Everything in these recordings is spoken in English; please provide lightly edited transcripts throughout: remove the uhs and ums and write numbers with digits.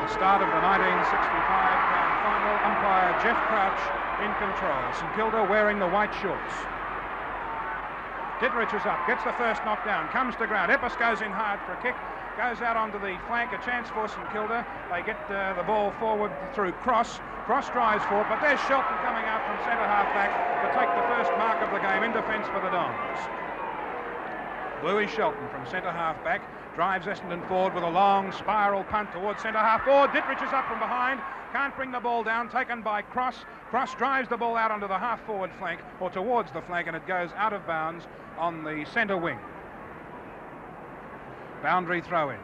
the start of the 1965 Grand Final. Umpire Jeff Crouch in control. St Kilda wearing the white shorts. Ditterich is up, gets the first knockdown, comes to ground. Epps goes in hard for a kick, goes out onto the flank, a chance for St Kilda. They get the ball forward through Cross. Cross drives forward, but there's Shelton coming out from centre half back to take the first mark of the game in defence for the Dons. Bluey Shelton from centre half back drives Essendon forward with a long spiral punt towards centre half forward. Ditterich is up from behind, can't bring the ball down, taken by Cross. Cross drives the ball out onto the half forward flank or towards the flank, and it goes out of bounds on the centre wing. Boundary throw in.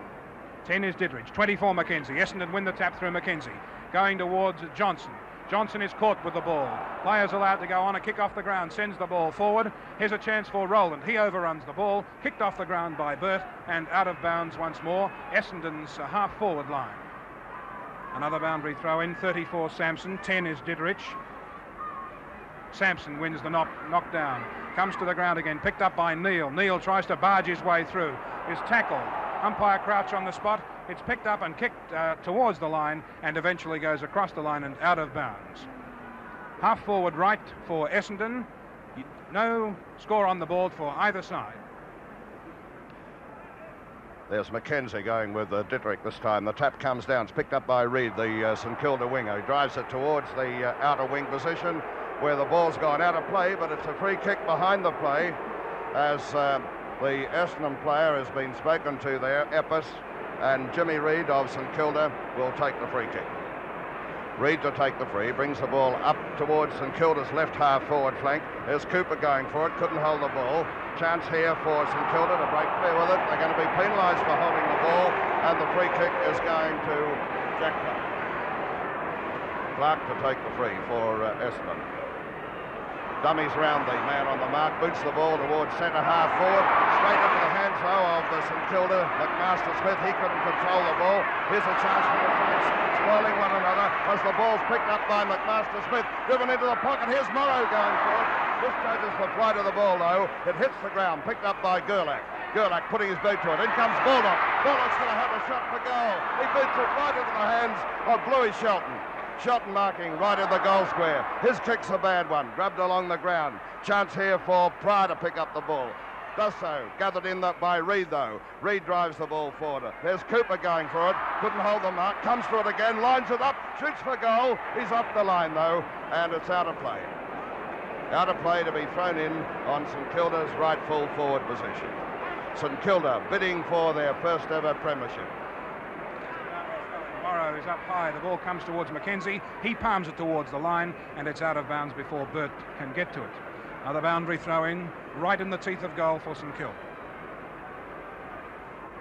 10 is Ditterich, 24 Mackenzie. Essendon win the tap through Mackenzie. Going towards Johnson. Johnson is caught with the ball. Players allowed to go on. A kick off the ground sends the ball forward. Here's a chance for Rowland. He overruns the ball. Kicked off the ground by Burt and out of bounds once more. Essendon's half forward line. Another boundary throw in. 34 Sampson. 10 is Ditterich. Sampson wins the knockdown. Comes to the ground again. Picked up by Neal. Neal tries to barge his way through. Is tackled. Umpire Crouch on the spot. It's picked up and kicked towards the line and eventually goes across the line and out of bounds. Half forward right for Essendon. No score on the board for either side. There's Mackenzie going with Ditterich this time. The tap comes down. It's picked up by Reid, the St Kilda winger. He drives it towards the outer wing position where the ball's gone out of play, but it's a free kick behind the play as the Essendon player has been spoken to there, Epps, and Jimmy Reid of St Kilda will take the free kick. Reid to take the free, brings the ball up towards St Kilda's left half forward flank. There's Cooper going for it, couldn't hold the ball. Chance here for St Kilda to break clear with it. They're going to be penalised for holding the ball, and the free kick is going to Jack Clark. Clark to take the free for Essendon. Dummies round the man on the mark, boots the ball towards centre half forward, straight into the hands though of the St Kilda, McMaster-Smith. He couldn't control the ball. Here's a chance for the Saints, spoiling one another as the ball's picked up by McMaster-Smith, driven into the pocket. Here's Morrow going for it. This judges the flight of the ball though. It hits the ground, picked up by Gerlach. Gerlach putting his boot to it. In comes Baldock. Baldock's going to have a shot for goal. He boots it right into the hands of Bluey Shelton. Shelton marking right in the goal square. His kick's a bad one, grabbed along the ground. Chance here for Pryor to pick up the ball. Does so, gathered in by Reid though. Reid drives the ball forward. There's Cooper going for it, couldn't hold the mark, comes for it again, lines it up, shoots for goal. He's up the line though, and it's out of play. Out of play to be thrown in on St Kilda's right full forward position. St Kilda bidding for their first ever premiership. Morrow is up high. The ball comes towards Mackenzie. He palms it towards the line, and it's out of bounds before Burt can get to it. Another boundary throw in, right in the teeth of goal for St Kilda.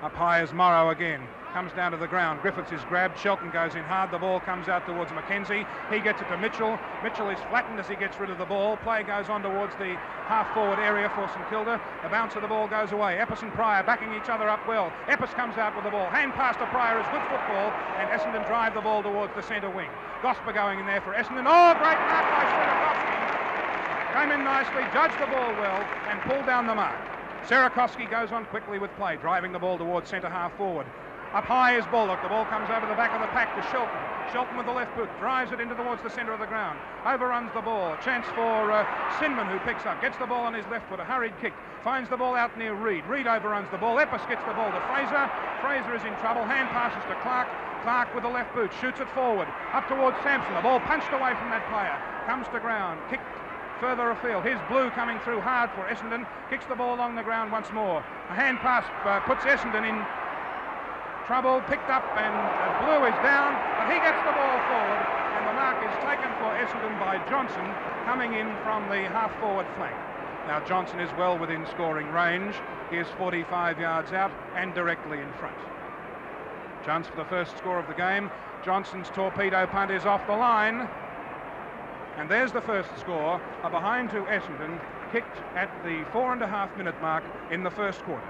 Up high is Morrow again. Comes down to the ground. Griffiths is grabbed. Shelton goes in hard. The ball comes out towards Mackenzie. He gets it to Mitchell. Mitchell is flattened as he gets rid of the ball. Play goes on towards the half-forward area for St Kilda. The bounce of the ball goes away. Epps and Pryor backing each other up well. Epps comes out with the ball. Hand pass to Pryor is good football, and Essendon drive the ball towards the centre wing. Gosper going in there for Essendon. Oh, great mark by Sierakowski. Came in nicely, judged the ball well, and pulled down the mark. Sierakowski goes on quickly with play, driving the ball towards centre half forward. Up high is Baldock. The ball comes over the back of the pack to Shelton. Shelton with the left boot, drives it into towards the centre of the ground. Overruns the ball. Chance for Sinman, who picks up. Gets the ball on his left foot. A hurried kick. Finds the ball out near Reid. Reid overruns the ball. Epps gets the ball to Fraser. Fraser is in trouble. Hand passes to Clark. Clark with the left boot. Shoots it forward. Up towards Sampson. The ball punched away from that player. Comes to ground. Kicked further afield. Here's Blue coming through hard for Essendon. Kicks the ball along the ground once more. A hand pass puts Essendon in trouble, picked up, and Blue is down, but he gets the ball forward, and the mark is taken for Essendon by Johnson, coming in from the half-forward flank. Now Johnson is well within scoring range. He is 45 yards out and directly in front. Chance for the first score of the game. Johnson's torpedo punt is off the line, and there's the first score, a behind to Essendon, kicked at the 4.5-minute mark in the first quarter.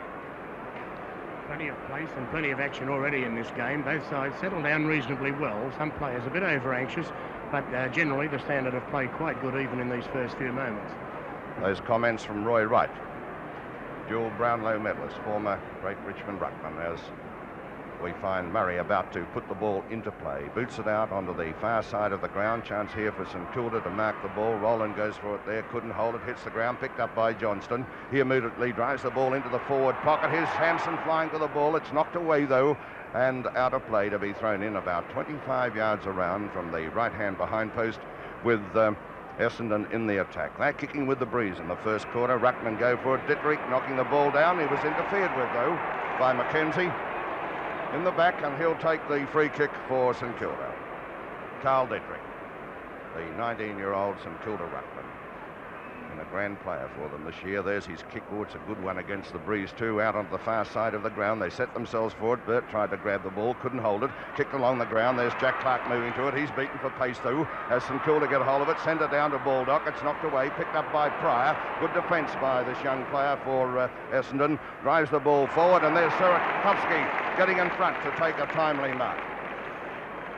Plenty of pace and plenty of action already in this game. Both sides settle down reasonably well. Some players a bit over-anxious, but generally the standard of play quite good even in these first few moments. Those comments from Roy Wright, dual Brownlow medalist, former great Richmond ruckman, as we find Murray about to put the ball into play. Boots it out onto the far side of the ground. Chance here for St Kilda to mark the ball. Rowland goes for it there. Couldn't hold it. Hits the ground. Picked up by Johnston. He immediately drives the ball into the forward pocket. Here's Sampson flying for the ball. It's knocked away though, and out of play to be thrown in about 25 yards around from the right-hand behind post with Essendon in the attack. They're kicking with the breeze in the first quarter. Ruckman go for it. Dittrich knocking the ball down. He was interfered with though by Mackenzie in the back, and he'll take the free kick for St Kilda. Carl Dittrich, the 19-year-old St Kilda ruckman, and a grand player for them this year. There's his kick. Oh, it's a good one against the breeze too, out onto the far side of the ground. They set themselves for it. Burt tried to grab the ball, couldn't hold it. Kicked along the ground. There's Jack Clark moving to it. He's beaten for pace though, as St Kilda get a hold of it. Send it down to Baldock. It's knocked away. Picked up by Pryor. Good defence by this young player for Essendon. Drives the ball forward, and there's Surakovsky getting in front to take a timely mark.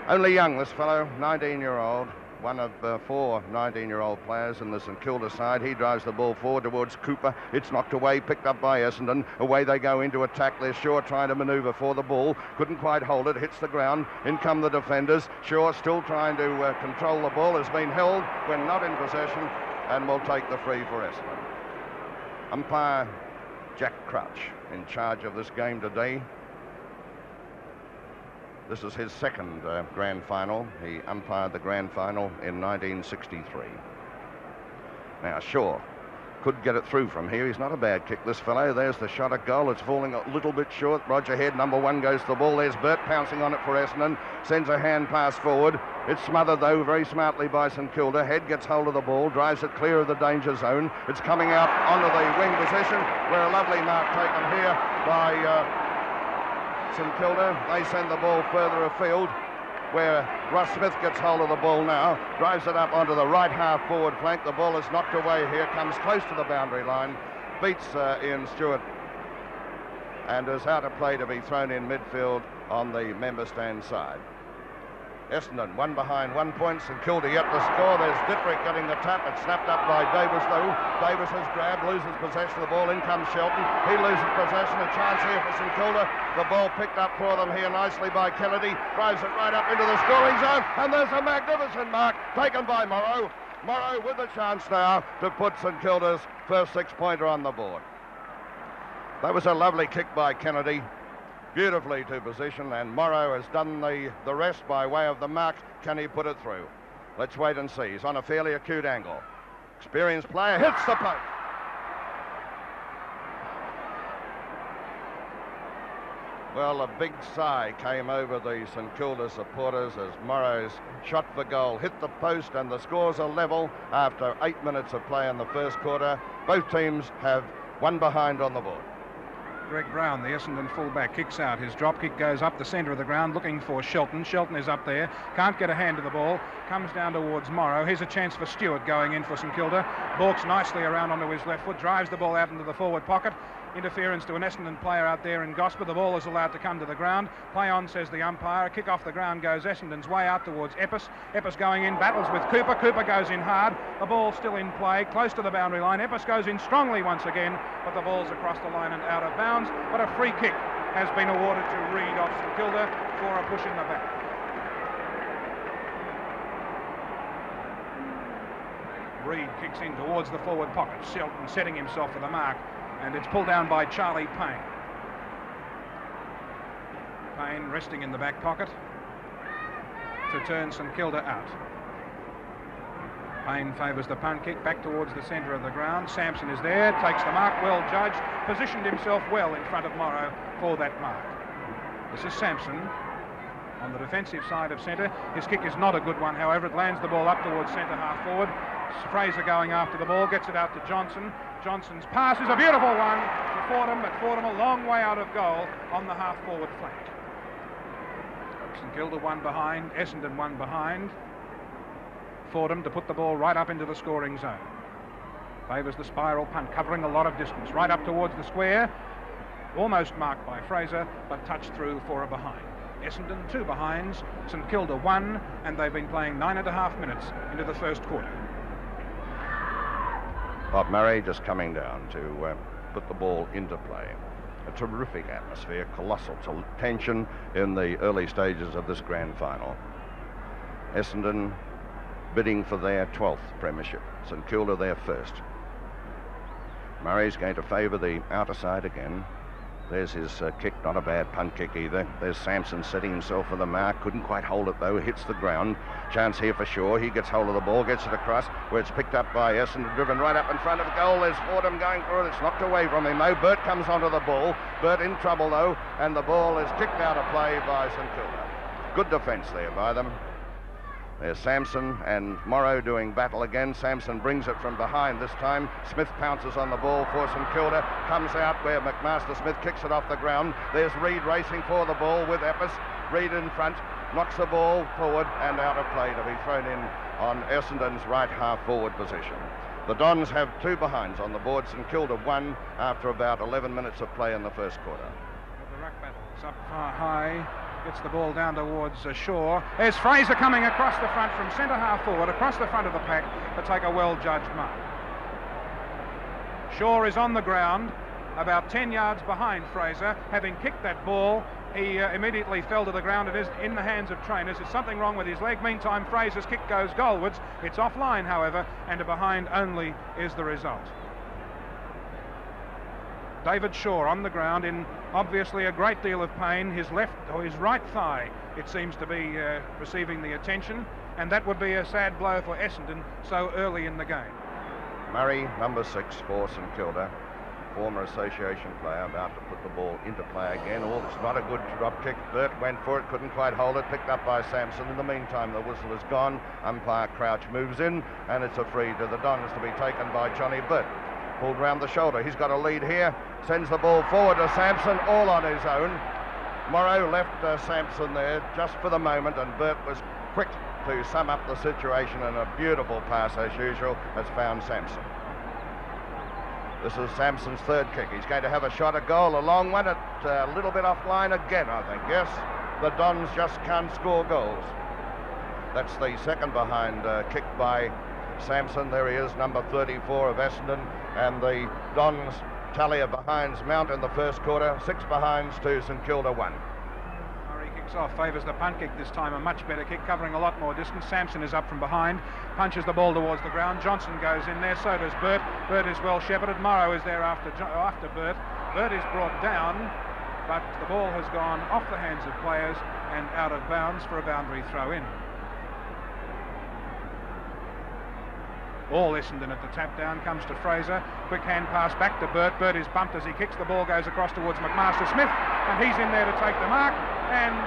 Only young, this fellow, 19-year-old. One of 4 19-year-old players in the St Kilda side. He drives the ball forward towards Cooper. It's knocked away, picked up by Essendon. Away they go into attack. There's Shaw trying to manoeuvre for the ball. Couldn't quite hold it. Hits the ground. In come the defenders. Shaw still trying to control the ball. Has been held when not in possession, and will take the free for Essendon. Umpire Jack Crouch in charge of this game today. This is his second grand final. He umpired the grand final in 1963. Now, Shaw could get it through from here. He's not a bad kick, this fellow. There's the shot at goal. It's falling a little bit short. Roger Head, number 1, goes to the ball. There's Burt pouncing on it for Essendon. Sends a hand pass forward. It's smothered, though, very smartly by St Kilda. Head gets hold of the ball, drives it clear of the danger zone. It's coming out onto the wing position, where a lovely mark taken here by St Kilda. They send the ball further afield, where Ross Smith gets hold of the ball now, drives it up onto the right half forward flank. The ball is knocked away here, comes close to the boundary line, beats Ian Stewart, and is out of play to be thrown in midfield on the member stand side. Essendon 1 behind 1 point. St Kilda yet to score. There's Dittrich getting the tap. It's snapped up by Davis though. Davis has grabbed, loses possession of the ball. In comes Shelton. He loses possession. A chance here for St Kilda. The ball picked up for them here nicely by Kennedy. Drives it right up into the scoring zone. And there's a magnificent mark taken by Morrow. Morrow with a chance now to put St Kilda's first 6-pointer on the board. That was a lovely kick by Kennedy. Beautifully to position, and Morrow has done the rest by way of the mark. Can he put it through? Let's wait and see. He's on a fairly acute angle. Experienced player, hits the post. Well, a big sigh came over the St Kilda supporters as Morrow's shot for goal hit the post, and the scores are level after 8 minutes of play in the first quarter. Both teams have 1 behind on the board. Greg Brown, the Essendon fullback, kicks out. His drop kick goes up the centre of the ground looking for Shelton. Shelton is up there, can't get a hand to the ball, comes down towards Morrow. Here's a chance for Stewart going in for St Kilda. Balks nicely around onto his left foot, drives the ball out into the forward pocket. Interference to an Essendon player out there in Gosper. The ball is allowed to come to the ground. Play on, says the umpire. A kick off the ground goes Essendon's way out towards Eppes. Eppes going in, battles with Cooper. Cooper goes in hard. The ball still in play, close to the boundary line. Eppes goes in strongly once again, but the ball's across the line and out of bounds. But a free kick has been awarded to Reid off St Kilda for a push in the back. Reid kicks in towards the forward pocket. Shelton setting himself for the mark, and it's pulled down by Charlie Payne. Payne resting in the back pocket to turn St Kilda out. Payne favours the punt kick back towards the centre of the ground. Sampson is there, takes the mark, well judged, positioned himself well in front of Morrow for that mark. This is Sampson on the defensive side of centre. His kick is not a good one, however. It lands the ball up towards centre half forward. Fraser going after the ball, gets it out to Johnson. Johnson's pass is a beautiful one to Fordham, but Fordham a long way out of goal on the half forward flank. St Kilda 1 behind, Essendon 1 behind. Fordham to put the ball right up into the scoring zone. Favours the spiral punt, covering a lot of distance, right up towards the square. Almost marked by Fraser, but touched through for a behind. Essendon 2 behinds, St Kilda 1, and they've been playing 9.5 minutes into the first quarter. Bob Murray just coming down to put the ball into play. A terrific atmosphere, colossal tension in the early stages of this grand final. Essendon bidding for their 12th premiership, St Kilda their first. Murray's going to favour the outer side again. There's his kick, not a bad punt kick either. There's Sampson setting himself for the mark. Couldn't quite hold it though, hits the ground. Chance here for Shaw. He gets hold of the ball, gets it across, where it's picked up by Essendon, driven right up in front of goal. There's Fordham going for it. It's knocked away from him though. Burt comes onto the ball. Burt in trouble though, and the ball is kicked out of play by St Kilda. Good defence there by them. There's Sampson and Morrow doing battle again. Sampson brings it from behind this time. Smith pounces on the ball for St Kilda. Comes out where McMaster-Smith kicks it off the ground. There's Reid racing for the ball with Epps. Reid in front, knocks the ball forward and out of play to be thrown in on Essendon's right half forward position. The Dons have 2 behinds on the board. St Kilda won after about 11 minutes of play in the first quarter. The ruck battle is up far high. Gets the ball down towards Shaw. There's Fraser coming across the front from centre half forward, across the front of the pack to take a well-judged mark. Shaw is on the ground, about 10 yards behind Fraser. Having kicked that ball, he immediately fell to the ground. It is in the hands of trainers. There's something wrong with his leg. Meantime, Fraser's kick goes goalwards. It's offline, however, and a behind only is the result. David Shaw on the ground in obviously a great deal of pain. His left or his right thigh, it seems to be receiving the attention, and that would be a sad blow for Essendon so early in the game. Murray, number 6 for St Kilda, former association player, about to put the ball into play again. It's not a good drop kick. Burt went for it, couldn't quite hold it, picked up by Sampson. In the meantime, the whistle is gone. Umpire Crouch moves in, and it's a free to the Dons to be taken by Johnny Burt. Pulled round the shoulder. He's got a lead here. Sends the ball forward to Sampson, all on his own. Morrow left Sampson there just for the moment, and Burt was quick to sum up the situation, and a beautiful pass, as usual, has found Sampson. This is Sampson's 3rd kick. He's going to have a shot at goal, a long one, at a little bit offline again, I think. Yes, the Dons just can't score goals. That's the second behind kick by Sampson. There he is, number 34 of Essendon, and the Dons tally of behinds mount in the first quarter. 6 behinds to St Kilda 1. Murray kicks off, favours the punt kick this time, a much better kick, covering a lot more distance. Sampson is up from behind, punches the ball towards the ground. Johnson goes in there, so does Burt. Burt is well shepherded. Morrow is there after Burt. Burt is brought down, but the ball has gone off the hands of players and out of bounds for a boundary throw in. All Essendon at the tap down, comes to Fraser. Quick hand pass back to Burt. Burt is bumped as he kicks. The ball goes across towards McMaster-Smith, and he's in there to take the mark, and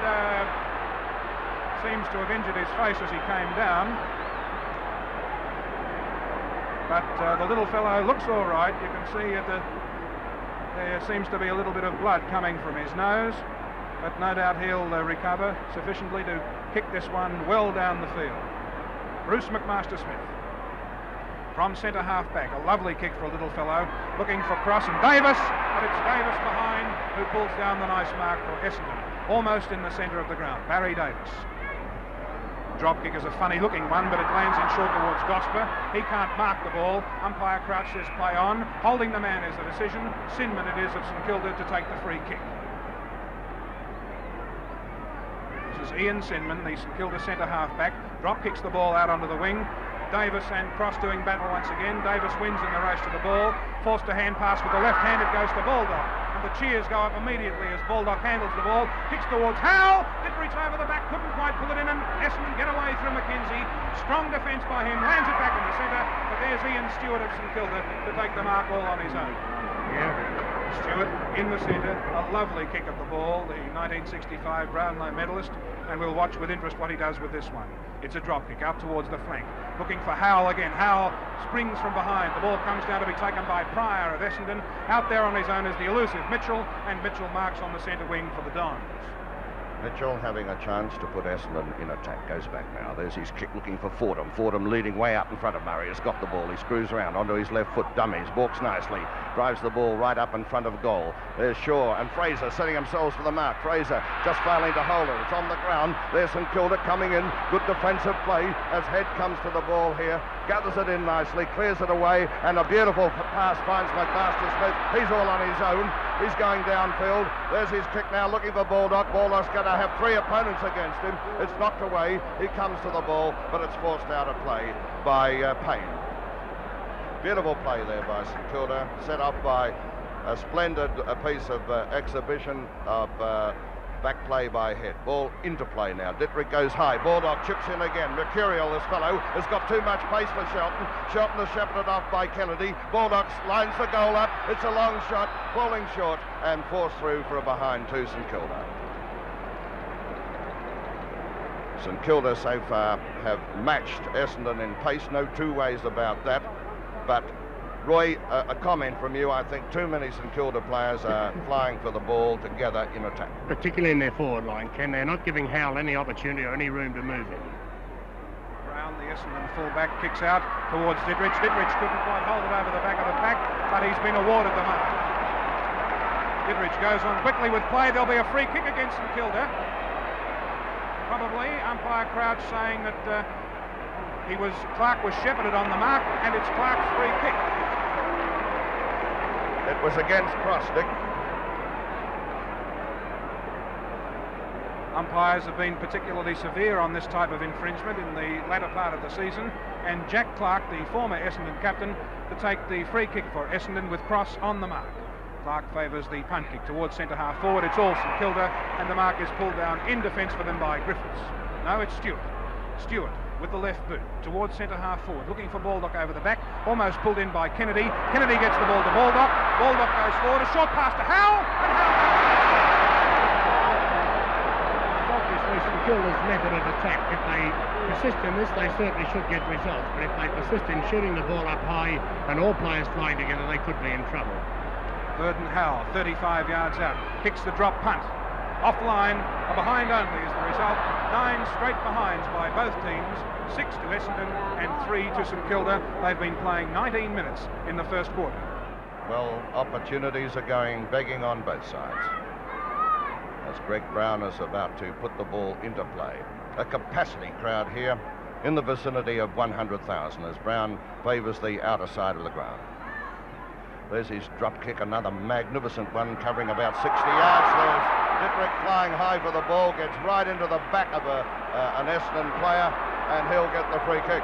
seems to have injured his face as he came down. But the little fellow looks all right. You can see there seems to be a little bit of blood coming from his nose, but no doubt he'll recover sufficiently to kick this one well down the field. Bruce McMaster-Smith. From centre half back, a lovely kick for a little fellow, looking for Cross and Davis, but it's Davis behind who pulls down the nice mark for Essendon, almost in the centre of the ground. Barry Davis. Drop kick is a funny looking one, but it lands in short towards Gosper. He can't mark the ball. Umpire Crouch says play on. Holding the man is the decision. Sinman it is of St Kilda to take the free kick. This is Ian Sinman, the St Kilda centre half back. Drop kicks the ball out onto the wing. Davis and Cross doing battle once again. Davis wins in the race to the ball. Forced a hand pass with the left hand. It goes to Baldock. And the cheers go up immediately as Baldock handles the ball. Kicks towards Howe. Did reach over the back. Couldn't quite pull it in. And Essendon get away through McKenzie. Strong defence by him. Lands it back in the centre. But there's Ian Stewart of St Kilda to take the mark all on his own. Yeah. Stewart in the centre, a lovely kick of the ball, the 1965 Brownlow medalist, and we'll watch with interest what he does with this one. It's a drop kick out towards the flank, looking for Howell again. Howell springs from behind. The ball comes down to be taken by Pryor of Essendon. Out there on his own is the elusive Mitchell, and Mitchell marks on the centre wing for the Dons. Mitchell having a chance to put Essendon in attack. Goes back now. There's his kick looking for Fordham. Fordham leading way up in front of Murray. Has got the ball. He screws around onto his left foot. Dummies. Walks nicely. Drives the ball right up in front of goal. There's Shaw and Fraser setting themselves for the mark. Fraser just failing to hold it. It's on the ground. There's St Kilda coming in. Good defensive play as Head comes to the ball here. Gathers it in nicely. Clears it away. And a beautiful pass finds McMaster-Smith. He's all on his own. He's going downfield. There's his kick now, looking for Baldock. Baldock's going to have 3 opponents against him. It's knocked away. He comes to the ball, but it's forced out of play by Payne. Beautiful play there by St Kilda, set up by a splendid piece of exhibition of back play by Head. Ball into play now. Dittrich goes high. Baldock chips in again. Mercurial, this fellow, has got too much pace for Shelton. Shelton is shepherded off by Kennedy. Baldock lines the goal up. It's a long shot, falling short, and forced through for a behind to St Kilda. St Kilda so far have matched Essendon in pace, no two ways about that. But Roy, a comment from you. I think too many St Kilda players are flying for the ball together in attack. Particularly in their forward line, Ken. They're not giving Howell any opportunity or any room to move in. Brown, the Essendon fullback, kicks out towards Dittrich. Dittrich couldn't quite hold it over the back of the pack, but he's been awarded the mark. Dittrich goes on quickly with play. There'll be a free kick against St Kilda. Probably umpire Crouch saying that Clark was shepherded on the mark, and it's Clark's free kick. It was against Cross, Dick. Umpires have been particularly severe on this type of infringement in the latter part of the season, and Jack Clark, the former Essendon captain, to take the free kick for Essendon with Cross on the mark. Clark favours the punt kick towards centre half forward. It's all St Kilda, and the mark is pulled down in defence for them by Griffiths. No, it's Stewart. Stewart with the left boot towards centre half forward, looking for Baldock over the back, almost pulled in by Kennedy. Kennedy gets the ball to Baldock. Baldock goes forward, a short pass to Howell, and Howell. Obviously, St Kilda's method of attack, if they persist in this, they certainly should get results. But if they persist in shooting the ball up high and all players flying together, they could be in trouble. Burden Howell, 35 yards out, kicks the drop punt. Offline, a behind only is the result. 9 straight behinds by both teams, 6 to Essendon and 3 to St Kilda. They've been playing 19 minutes in the first quarter. Well, opportunities are going begging on both sides, as Greg Brown is about to put the ball into play. A capacity crowd here in the vicinity of 100,000 as Brown favours the outer side of the ground. There's his drop kick, another magnificent one covering about 60 yards. There's Dittrich flying high for the ball, gets right into the back of an Essendon player, and he'll get the free kick.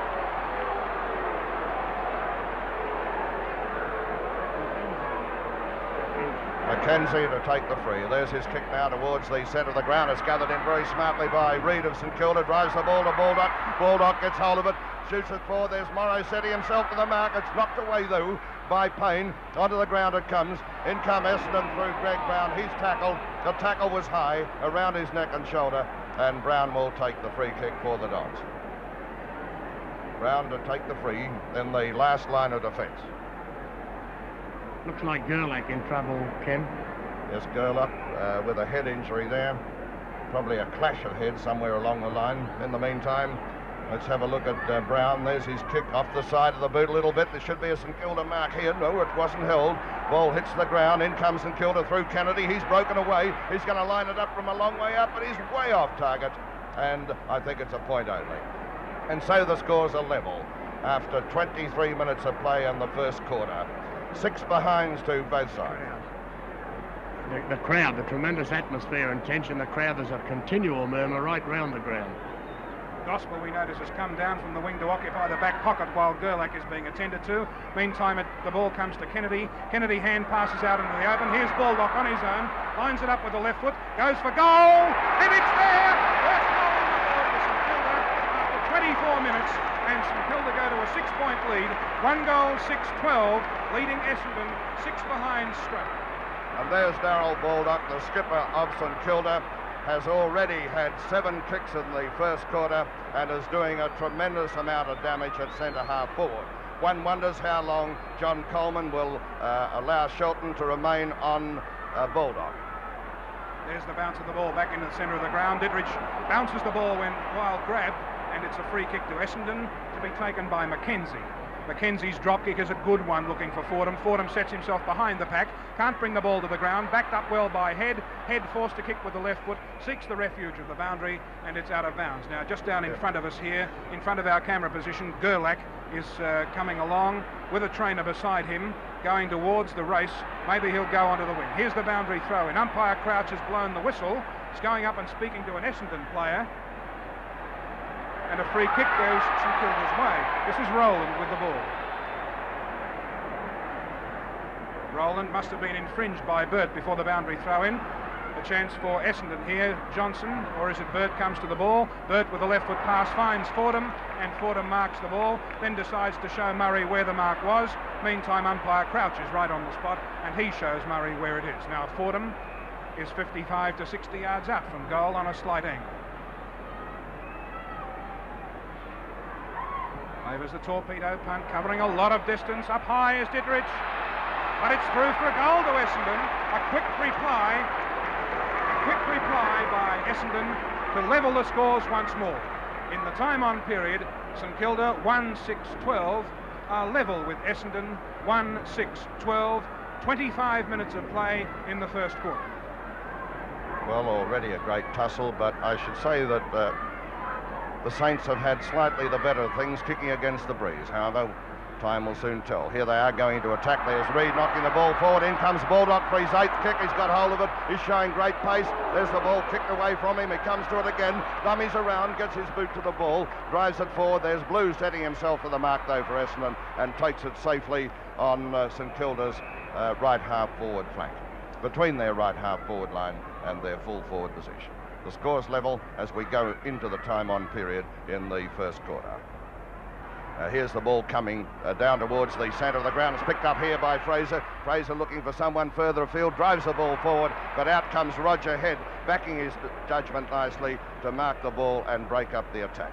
McKenzie to take the free. There's his kick now towards the centre of the ground. It's gathered in very smartly by Reid of St Kilda. Drives the ball to Baldock. Baldock gets hold of it. Shoots it forward. There's Morrow setting himself to the mark. It's knocked away though by Payne. Onto the ground it comes. In come Essendon through Greg Brown. He's tackled. The tackle was high around his neck and shoulder, and Brown will take the free kick for the Dogs. Brown to take the free in the last line of defence. Looks like Gerlach in trouble, Ken. Yes, Gerlach with a head injury there. Probably a clash of heads somewhere along the line. In the meantime, let's have a look at Brown. There's his kick off the side of the boot a little bit. There should be a St Kilda mark here. No, it wasn't held. Ball hits the ground. In comes St Kilda through Kennedy. He's broken away. He's going to line it up from a long way up, but he's way off target. And I think it's a point only. And so the scores are level after 23 minutes of play in the first quarter. 6 behinds to both sides. The crowd, the tremendous atmosphere and tension, the crowd, there's a continual murmur right round the ground. Gospel, we notice, has come down from the wing to occupy the back pocket while Gerlach is being attended to. Meantime, the ball comes to Kennedy. Kennedy hand passes out into the open. Here's Baldock on his own. Lines it up with the left foot. Goes for goal. And it's there. First goal in the ball for St Kilda after 24 minutes. And St Kilda go to a 6-point lead. 1 goal, 6-12, leading Essendon 6 behind straight. And there's Darryl Baldock, the skipper of St Kilda, has already had 7 kicks in the first quarter and is doing a tremendous amount of damage at centre half forward. One wonders how long John Coleman will allow Shelton to remain on Baldock. There's the bounce of the ball back into the centre of the ground. Dittrich bounces the ball when wild grabbed, and it's a free kick to Essendon to be taken by McKenzie. Mackenzie's drop kick is a good one, looking for Fordham. Fordham sets himself behind the pack, can't bring the ball to the ground, backed up well by Head. Head forced to kick with the left foot, seeks the refuge of the boundary, and it's out of bounds. Now, just down in front of us here, in front of our camera position, Gerlach is coming along with a trainer beside him, going towards the race. Maybe he'll go onto the wing. Here's the boundary throw in. Umpire Crouch has blown the whistle. He's going up and speaking to an Essendon player. And a free kick goes St Kilda's way. This is Rowland with the ball. Rowland must have been infringed by Burt before the boundary throw in. A chance for Essendon here. Johnson, or is it Burt, comes to the ball. Burt with a left foot pass finds Fordham, and Fordham marks the ball, then decides to show Murray where the mark was. Meantime, umpire Crouch is right on the spot, and he shows Murray where it is. Now, Fordham is 55 to 60 yards out from goal on a slight angle. Favours the torpedo punt, covering a lot of distance. Up high is Ditterich, but it's through for a goal to Essendon. A quick reply by Essendon to level the scores once more. In the time-on period, St Kilda 1-6-12 are level with Essendon 1-6-12. 25 minutes of play in the first quarter. Well, already a great tussle, but I should say that the Saints have had slightly the better things, kicking against the breeze. However, time will soon tell. Here they are going to attack. There's Reid knocking the ball forward. In comes Baldock for his 8th kick. He's got hold of it. He's showing great pace. There's the ball kicked away from him. He comes to it again. Dummies around, gets his boot to the ball, drives it forward. There's Blue setting himself for the mark, though, for Essendon, and takes it safely on St Kilda's right half forward flank, between their right half forward line and their full forward position. The score's level as we go into the time-on period in the first quarter. Here's the ball coming down towards the centre of the ground. It's picked up here by Fraser. Fraser looking for someone further afield, drives the ball forward, but out comes Roger Head, backing his judgment nicely to mark the ball and break up the attack.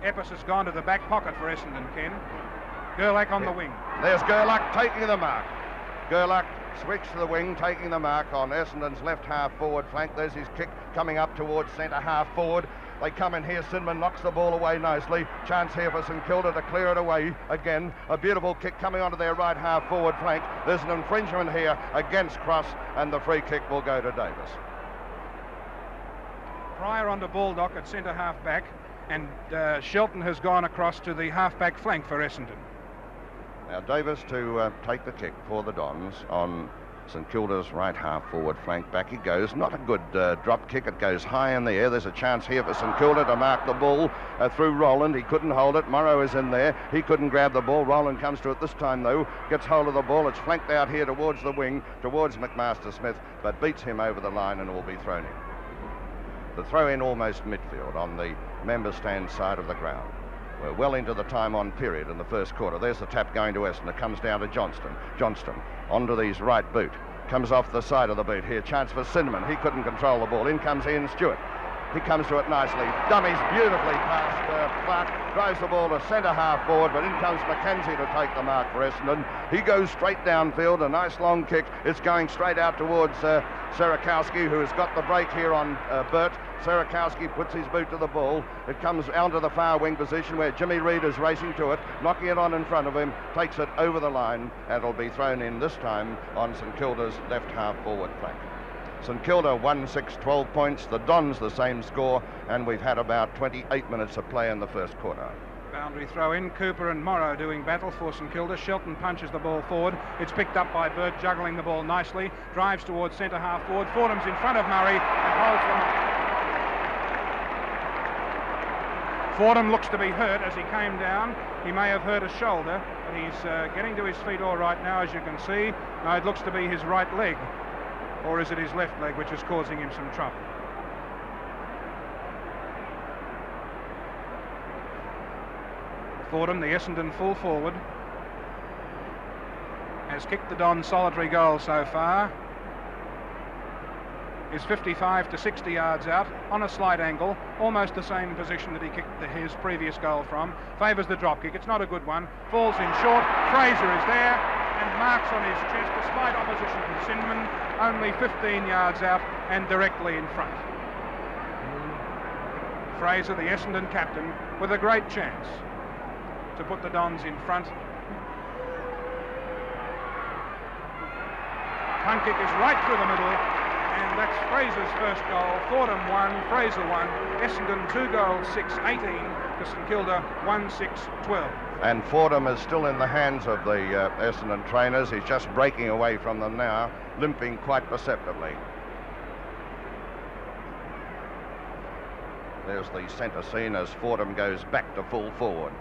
Epps has gone to the back pocket for Essendon, Ken. Gerlach on the wing. There's Gerlach taking the mark. Gerlach switched to the wing, taking the mark on Essendon's left half forward flank. There's his kick coming up towards centre half forward. They come in here. Sinman knocks the ball away nicely. Chance here for St Kilda to clear it away again. A beautiful kick coming onto their right half forward flank. There's an infringement here against Cross, and the free kick will go to Davis. Pryor onto Baldock at centre half back, and Shelton has gone across to the half back flank for Essendon. Now Davis to take the kick for the Dons on St Kilda's right half forward flank. Back he goes. Not a good drop kick. It goes high in the air. There's a chance here for St Kilda to mark the ball through Rowland. He couldn't hold it. Morrow is in there. He couldn't grab the ball. Rowland comes to it this time though. Gets hold of the ball. It's flanked out here towards the wing, towards McMaster-Smith, but beats him over the line and will be thrown in. The throw in almost midfield on the member stand side of the ground. We're well into the time-on period in the first quarter. There's the tap going to Essendon. It comes down to Johnston. Johnston onto his right boot. Comes off the side of the boot here. Chance for Cinnamon. He couldn't control the ball. In comes Ian Stewart. He comes to it nicely. Dummies beautifully past Clark. Drives the ball to centre half forward, but in comes Mackenzie to take the mark for Essendon. He goes straight downfield. A nice long kick. It's going straight out towards Serakowski, who has got the break here on Burt. Serakowski puts his boot to the ball. It comes onto the far wing position where Jimmy Reid is racing to it, knocking it on in front of him, takes it over the line, and it'll be thrown in this time on St Kilda's left half forward flank. St Kilda 1-6, 12 points. The Dons the same score, and we've had about 28 minutes of play in the first quarter. Boundary throw in. Cooper and Morrow doing battle for St Kilda. Shelton punches the ball forward. It's picked up by Burt, juggling the ball nicely. Drives towards centre half forward. Fordham's in front of Murray and holds them up. Fordham looks to be hurt as he came down. He may have hurt a shoulder, but he's getting to his feet all right now, as you can see. Now it looks to be his right leg, or is it his left leg, which is causing him some trouble. Fordham, the Essendon full forward, has kicked the Don solitary goal so far. Is 55 to 60 yards out on a slight angle, almost the same position that he kicked his previous goal from. Favours the drop kick. It's not a good one. Falls in short. Fraser is there and marks on his chest despite opposition from Sinman, only 15 yards out and directly in front. Fraser, the Essendon captain, with a great chance. to put the Dons in front. Punt kick is right through the middle, and that's Fraser's first goal. Fordham 1, Fraser 1. Essendon 2 goals, 6-18 to St Kilda 1-6-12. And Fordham is still in the hands of the Essendon trainers. He's just breaking away from them now, limping quite perceptibly. There's the centre scene as Fordham goes back to full forward.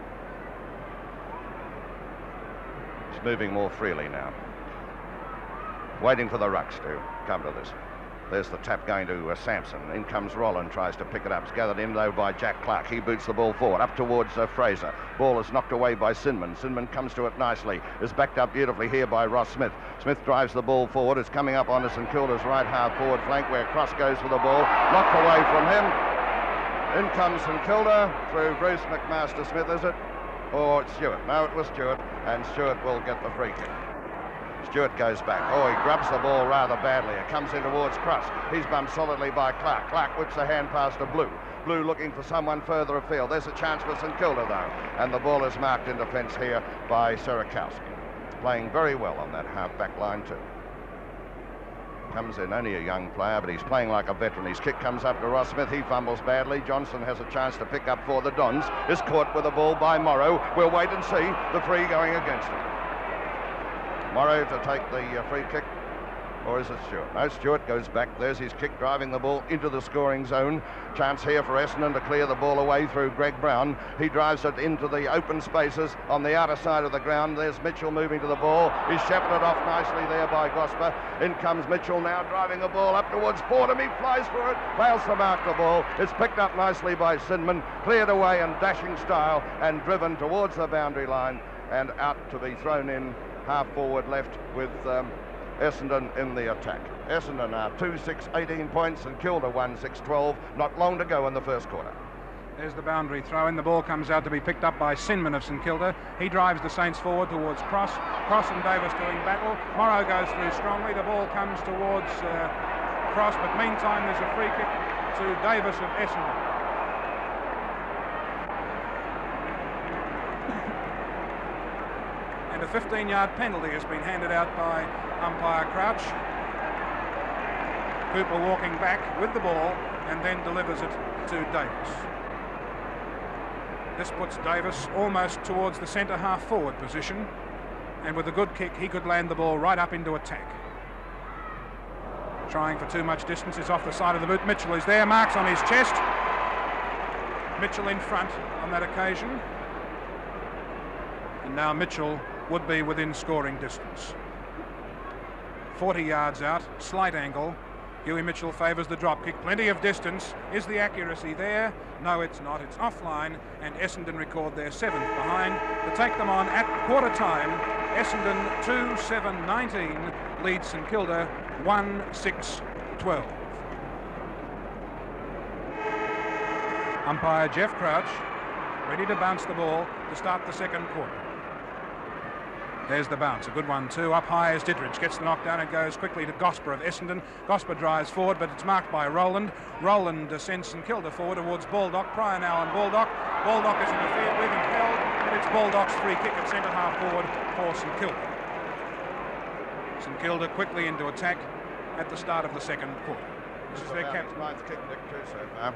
It's moving more freely now. Waiting for the rucks to come to this. There's the tap going to Sampson. In comes Rolland, tries to pick it up. It's gathered in though by Jack Clark. He boots the ball forward, up towards Fraser. Ball is knocked away by Sinman. Sinman comes to it nicely. Is backed up beautifully here by Ross Smith. Smith drives the ball forward. It's coming up on St Kilda's right half forward flank where Cross goes for the ball. Knocked away from him. In comes St Kilda through Bruce McMaster-Smith, is it? Or it's Stewart? No, it was Stewart, and Stewart will get the free kick. Stewart goes back. Oh, he grabs the ball rather badly. It comes in towards Cross. He's bumped solidly by Clark. Clark whips the hand pass to Blue. Blue looking for someone further afield. There's a chance for St Kilda, though. And the ball is marked in defence here by Serakowski. Playing very well on that half-back line, too. Comes in, only a young player, but he's playing like a veteran. His kick comes up to Ross Smith. He fumbles badly. Johnson has a chance to pick up for the Dons. Is caught with the ball by Morrow. We'll wait and see. The free going against him. Morrow to take the free kick, or is it Stewart? No, Stewart goes back. There's his kick, driving the ball into the scoring zone. Chance here for Essendon to clear the ball away through Greg Brown. He drives it into the open spaces on the outer side of the ground. There's Mitchell moving to the ball. He's shepherded off nicely there by Gosper. In comes Mitchell now, driving the ball up towards Fordham. He flies for it, fails to mark the ball. It's picked up nicely by Sinman, cleared away in dashing style and driven towards the boundary line and out to be thrown in half forward left with Essendon in the attack. Essendon are 2-6, 18 points, and Kilda 1-6-12. Not long to go in the first quarter. There's the boundary throw in. The ball comes out to be picked up by Sinman of St Kilda. He drives the Saints forward towards Cross. Cross and Davis doing battle. Morrow goes through strongly. The ball comes towards Cross, but meantime there's a free kick to Davis of Essendon. And a 15-yard penalty has been handed out by umpire Crouch. Cooper walking back with the ball and then delivers it to Davis. This puts Davis almost towards the centre half forward position, and with a good kick he could land the ball right up into attack. Trying for too much distance, is off the side of the boot. Mitchell is there, marks on his chest. Mitchell in front on that occasion. And now Mitchell would be within scoring distance. 40 yards out, slight angle. Huey Mitchell favours the drop kick. Plenty of distance. Is the accuracy there? No, it's not. It's offline, and Essendon record their 7th behind to take them on at quarter time. Essendon 2-7-19 leads St Kilda 1-6-12. Umpire Jeff Crouch ready to bounce the ball to start the second quarter. There's the bounce, a good one too. Up high is Dittrich, gets the knockdown and goes quickly to Gosper of Essendon. Gosper drives forward, but it's marked by Rolland. Rolland sends St Kilda forward towards Baldock. Pryor now on Baldock. Baldock is interfered with and held, and it's Baldock's free kick at centre half forward for St Kilda. St Kilda quickly into attack at the start of the second quarter. This is their captain. Ninth kick, Nick, too, so far.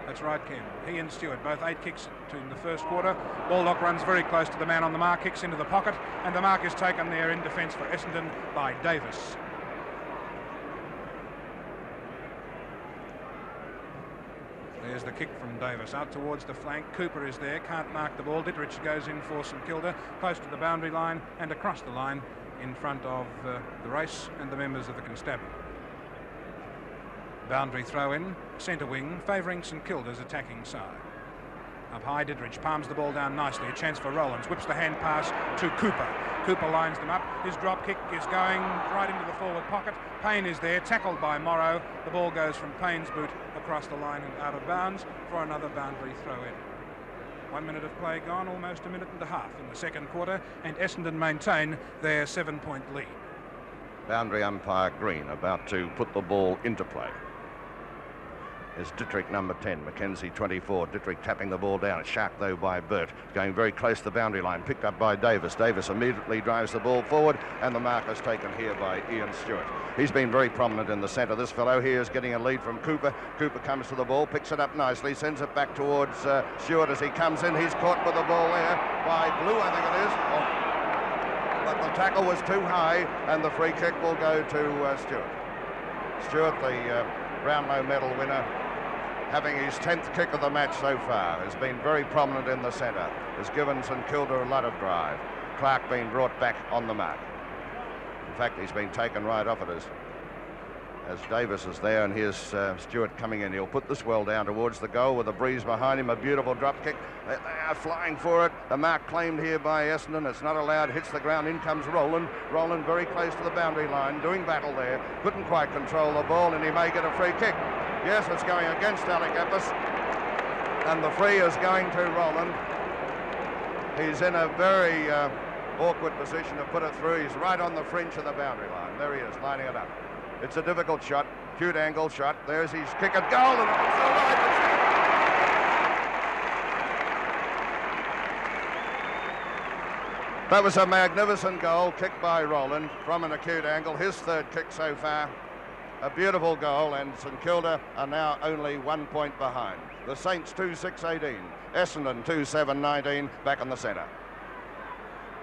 That's right, Ken. He and Stewart, both 8 kicks in the first quarter. Baldock runs very close to the man on the mark, kicks into the pocket, and the mark is taken there in defence for Essendon by Davis. There's the kick from Davis out towards the flank. Cooper is there, can't mark the ball. Dittrich goes in for St Kilda, close to the boundary line and across the line in front of the race and the members of the constabulary. Boundary throw in, centre wing, favouring St Kilda's attacking side. Up high, Dittrich palms the ball down nicely. A chance for Rollins, whips the hand pass to Cooper. Cooper lines them up. His drop kick is going right into the forward pocket. Payne is there, tackled by Morrow. The ball goes from Payne's boot across the line and out of bounds for another boundary throw in. 1 minute of play gone, almost a minute and a half in the second quarter, and Essendon maintain their 7-point lead. Boundary umpire Green about to put the ball into play. is Dittrich, number 10, Mackenzie 24. Dittrich tapping the ball down. Shark though by Burt, going very close to the boundary line, picked up by Davis. Davis immediately drives the ball forward, and the mark is taken here by Ian Stewart. He's been very prominent in the centre. This fellow here is getting a lead from Cooper. Cooper comes to the ball, picks it up nicely, sends it back towards Stewart as he comes in. He's caught with the ball there by Blue, I think it is. But the tackle was too high, and the free kick will go to Stewart. Stewart, the Brownlow medal winner, having his 10th kick of the match so far, has been very prominent in the centre, has given St Kilda a lot of drive. Clark being brought back on the mark. In fact, he's been taken right off it as Davis is there, and here's Stewart coming in. He'll put this well down towards the goal with a breeze behind him, a beautiful drop kick. They are flying for it. A mark claimed here by Essendon. It's not allowed, hits the ground. In comes Roland. Roland very close to the boundary line, doing battle there. Couldn't quite control the ball, and he may get a free kick. Yes, it's going against Alec Epps, and the free is going to Roland. He's in a very awkward position to put it through. He's right on the fringe of the boundary line. There he is, lining it up. It's a difficult shot, cute angle shot. There's his kick at goal, and it's all right. That was a magnificent goal, kicked by Roland from an acute angle. His third kick so far. A beautiful goal, and St Kilda are now only 1 point behind. The Saints 2-6-18, Essendon 2-7-19, back on the centre.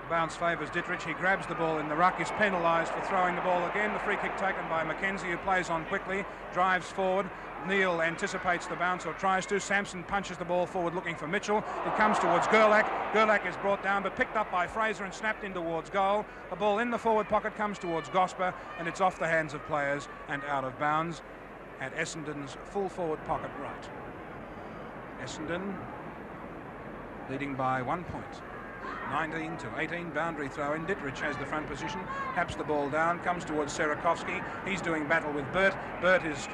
Bounce favours Dittrich. He grabs the ball in the ruck, is penalised for throwing the ball again. The free kick taken by Mackenzie, who plays on quickly, drives forward. Neil anticipates the bounce, or tries to. Sampson punches the ball forward looking for Mitchell. It comes towards Gerlach. Gerlach is brought down but picked up by Fraser and snapped in towards goal. The ball in the forward pocket comes towards Gosper, and it's off the hands of players and out of bounds at Essendon's full forward pocket right. Essendon leading by 1 point. 19-18, boundary throw in. Dittrich has the front position, taps the ball down, comes towards Serakovsky. He's doing battle with Burt. Burt is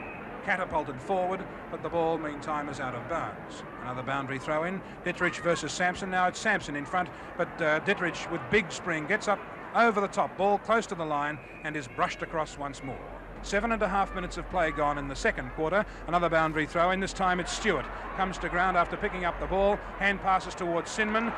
catapulted forward, but the ball meantime is out of bounds. Another boundary throw in. Dittrich versus Sampson. Now it's Sampson in front, but Dittrich with big spring gets up over the top, ball close to the line, and is brushed across once more. 7.5 minutes of play gone in the second quarter. Another boundary throw in. This time it's Stewart. Comes to ground after picking up the ball. Hand passes towards Sinman.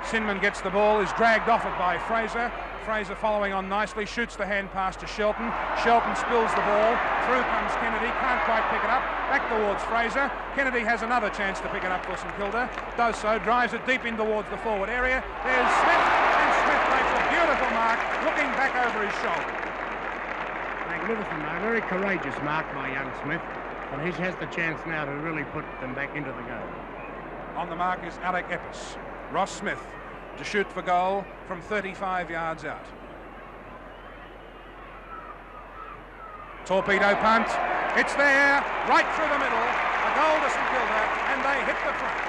Sinman gets the ball, is dragged off it by Fraser. Fraser following on nicely, shoots the hand pass to Shelton. Shelton spills the ball. Through comes Kennedy, can't quite pick it up. Back towards Fraser. Kennedy has another chance to pick it up for St Kilda. Does so, drives it deep in towards the forward area. There's Smith, and Smith makes a beautiful mark, looking back over his shoulder. Magnificent mark, very courageous mark by young Smith. And he has the chance now to really put them back into the game. On the mark is Alec Epps. Ross Smith to shoot for goal from 35 yards out. Torpedo punt. It's there, right through the middle. A goal to St Kilda, and they hit the front.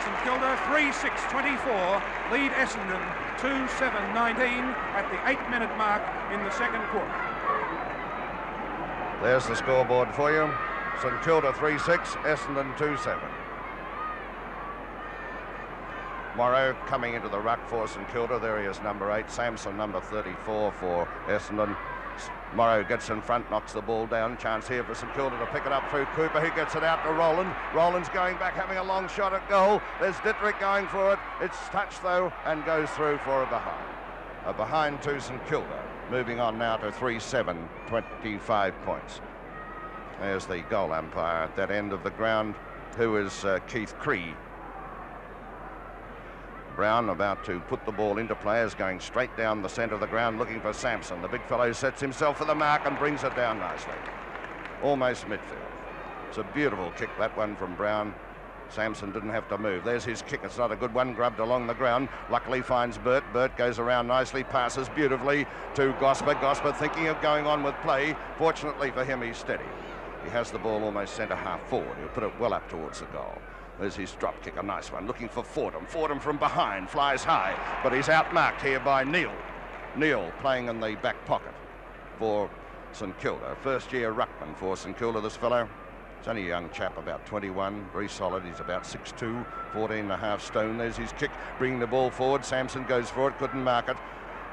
St Kilda 3-6-24, lead Essendon 2-7-19 at the 8-minute mark in the second quarter. There's the scoreboard for you. St Kilda 3-6, Essendon 2-7. Morrow coming into the ruck for St Kilda. There he is, number 8. Sampson, number 34 for Essendon. Morrow gets in front, knocks the ball down. Chance here for St Kilda to pick it up through Cooper. He gets it out to Roland. Roland's going back, having a long shot at goal. There's Dittrich going for it. It's touched though, and goes through for a behind. A behind to St Kilda. Moving on now to 3-7, 25 points. There's the goal umpire at that end of the ground, who is Keith Cree. Brown about to put the ball into players, going straight down the centre of the ground looking for Sampson. The big fellow sets himself for the mark and brings it down nicely. Almost midfield. It's a beautiful kick, that one from Brown. Sampson didn't have to move. There's his kick. It's not a good one, grubbed along the ground. Luckily finds Burt. Burt goes around nicely, passes beautifully to Gosper. Gosper thinking of going on with play. Fortunately for him, he's steady. He has the ball almost centre half forward. He'll put it well up towards the goal. There's his drop kick, a nice one, looking for Fordham. Fordham from behind, flies high, but he's outmarked here by Neil. Neil playing in the back pocket for St Kilda. First year ruckman for St Kilda, this fellow. He's only a young chap, about 21, very solid. He's about 6'2", 14.5 stone. There's his kick, bringing the ball forward. Sampson goes for it, couldn't mark it.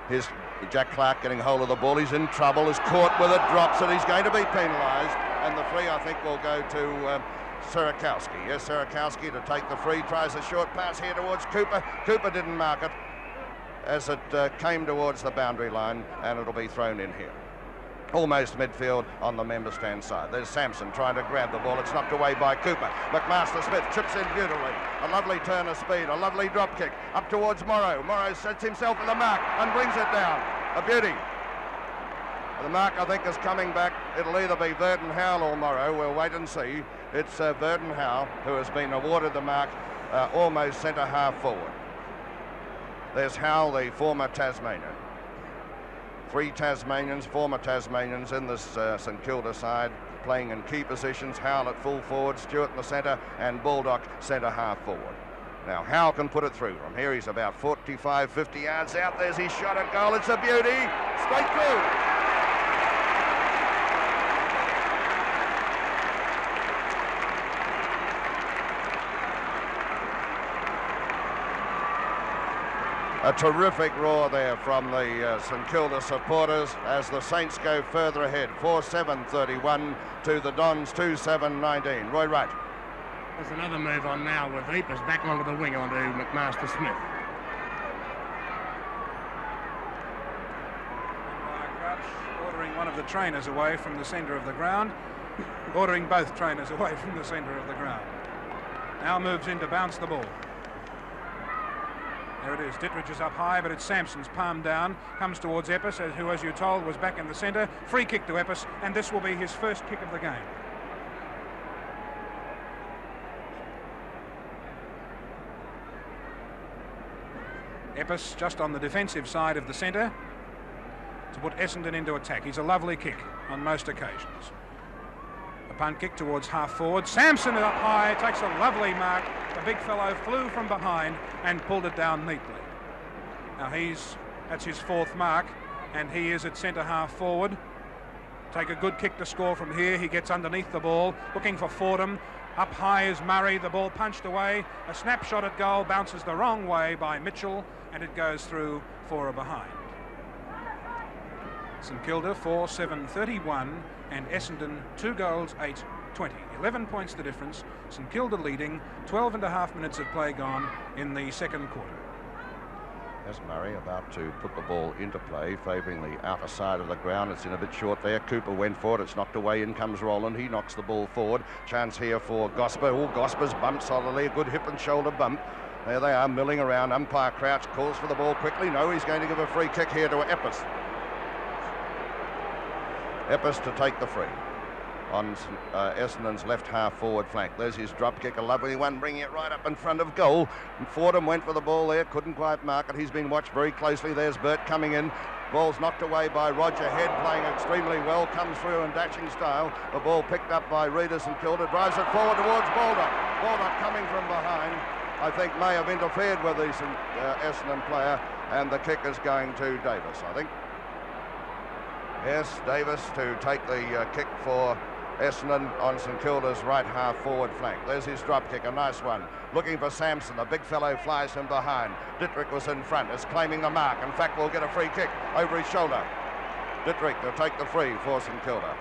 Here's Jack Clark getting hold of the ball. He's in trouble, is caught with it, drops it. He's going to be penalised. and the free, I think, will go to Sierakowski. Yes, Sierakowski to take the free, tries a short pass here towards Cooper. Cooper didn't mark it as it came towards the boundary line, and it'll be thrown in here. Almost midfield on the member stand side. There's Sampson trying to grab the ball. It's knocked away by Cooper. McMaster-Smith chips in beautifully. A lovely turn of speed, a lovely drop kick up towards Morrow. Morrow sets himself at the mark and brings it down. A beauty. The mark, I think, is coming back. It'll either be Verdon Howell or Morrow. We'll wait and see. It's Verdon Howell who has been awarded the mark almost centre half forward. There's Howell, the former Tasmanian. 3 Tasmanians, former Tasmanians in this St Kilda side, playing in key positions. Howell at full forward, Stewart in the centre, and Baldock centre half forward. Now Howell can put it through from here. He's about 45, 50 yards out. There's his shot at goal. It's a beauty. Straight through. A terrific roar there from the St Kilda supporters as the Saints go further ahead. 4-7-31 to the Dons 2-7-19. Roy Wright. There's another move on now with Eepers back onto the wing onto McMaster-Smith. Ordering one of the trainers away from the centre of the ground. Ordering both trainers away from the centre of the ground. Now moves in to bounce the ball. There it is. Dittridge is up high, but it's Sampson's palm down. Comes towards Epps, who, as you told, was back in the centre. Free kick to Epps, and this will be his first kick of the game. Epps just on the defensive side of the centre to put Essendon into attack. He's a lovely kick on most occasions. A punt kick towards half forward. Sampson is up high, takes a lovely mark. The big fellow flew from behind and pulled it down neatly. Now that's his 4th mark, and he is at centre half forward. Take a good kick to score from here. He gets underneath the ball, looking for Fordham. Up high is Murray, the ball punched away. A snapshot at goal, bounces the wrong way by Mitchell, and it goes through for a behind. St Kilda 4-7-31 and Essendon 2 goals 8-20. 11 points the difference. St Kilda leading, 12 and a half minutes of play gone in the second quarter. There's Murray about to put the ball into play, favouring the outer side of the ground. It's in a bit short there. Cooper went for it. It's knocked away. In comes Roland. He knocks the ball forward. Chance here for Gosper. Oh, Gosper's bumped solidly. A good hip and shoulder bump. There they are, milling around. Umpire Crouch calls for the ball quickly. No, he's going to give a free kick here to Epps. Epps to take the free on Essendon's left half forward flank. There's his drop kick, a lovely one, bringing it right up in front of goal. And Fordham went for the ball there, couldn't quite mark it. He's been watched very closely. There's Burt coming in. Ball's knocked away by Roger Head, playing extremely well, comes through in dashing style. The ball picked up by Reedus and Kilda, drives it forward towards Baldock. Baldock coming from behind, I think may have interfered with the Essendon player, and the kick is going to Davis, I think. Yes, Davis to take the kick for Essendon on St Kilda's right half forward flank. There's his drop kick, a nice one. Looking for Sampson, the big fellow flies from behind. Dittrich was in front, is claiming the mark. In fact, will get a free kick over his shoulder. Dittrich to take the free for St Kilda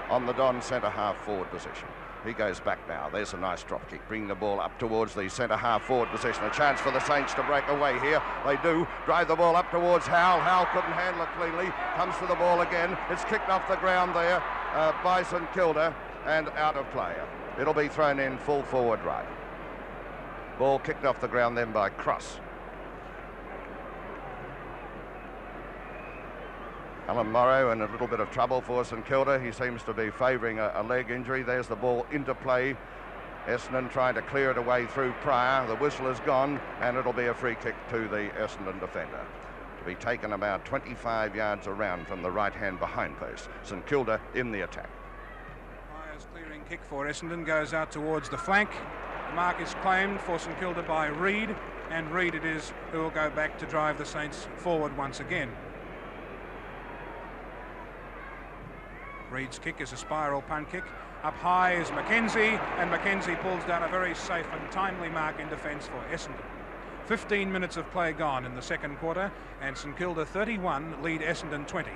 on the Don centre half forward position. He goes back now. There's a nice drop kick, bringing the ball up towards the centre half forward position. A chance for the Saints to break away here. They do. Drive the ball up towards Howell. Howell couldn't handle it cleanly. Comes for the ball again. It's kicked off the ground there by St Kilda and out of play. It'll be thrown in full forward right. Ball kicked off the ground then by Cross. Alan Morrow in a little bit of trouble for St Kilda. He seems to be favouring a leg injury. There's the ball into play. Essendon trying to clear it away through Pryor. The whistle is gone, and it'll be a free kick to the Essendon defender. To be taken about 25 yards around from the right-hand behind post. St Kilda in the attack. Pryor's clearing kick for Essendon goes out towards the flank. The mark is claimed for St Kilda by Reid, and Reid it is who will go back to drive the Saints forward once again. Reid's kick is a spiral punt kick. Up high is Mackenzie, and Mackenzie pulls down a very safe and timely mark in defence for Essendon. 15 minutes of play gone in the second quarter, and St Kilda 31 lead Essendon 20.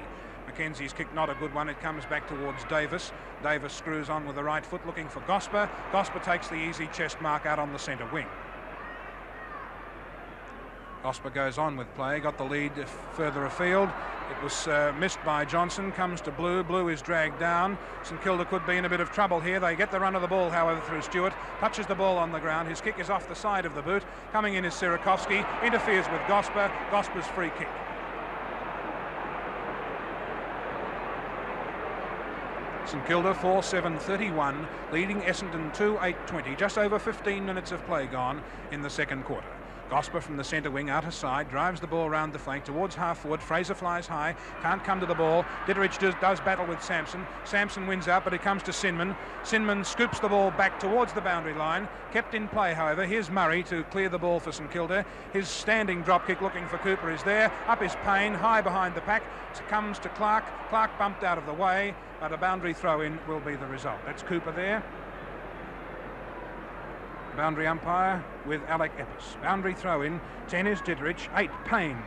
Mackenzie's kick, not a good one. It comes back towards Davis. Davis screws on with the right foot, looking for Gosper. Gosper takes the easy chest mark out on the centre wing. Gosper goes on with play, got the lead further afield. It was missed by Johnson, comes to Blue. Blue is dragged down. St Kilda could be in a bit of trouble here. They get the run of the ball, however, through Stewart. Touches the ball on the ground. His kick is off the side of the boot. Coming in is Sirakovsky. Interferes with Gosper. Gosper's free kick. St Kilda 4-7-31, leading Essendon 2-8-20. Just over 15 minutes of play gone in the second quarter. Gosper from the centre wing, outer side, drives the ball round the flank towards half forward. Fraser flies high, can't come to the ball. Ditterich does battle with Sampson. Sampson wins out, but it comes to Sinman. Sinman scoops the ball back towards the boundary line. Kept in play, however. Here's Murray to clear the ball for St Kilda. His standing drop kick looking for Cooper is there. Up is Payne, high behind the pack. It comes to Clark. Clark bumped out of the way, but a boundary throw-in will be the result. That's Cooper there. Boundary umpire with Alec Epps. Boundary throw-in, 10 is Ditterich, 8 Payne.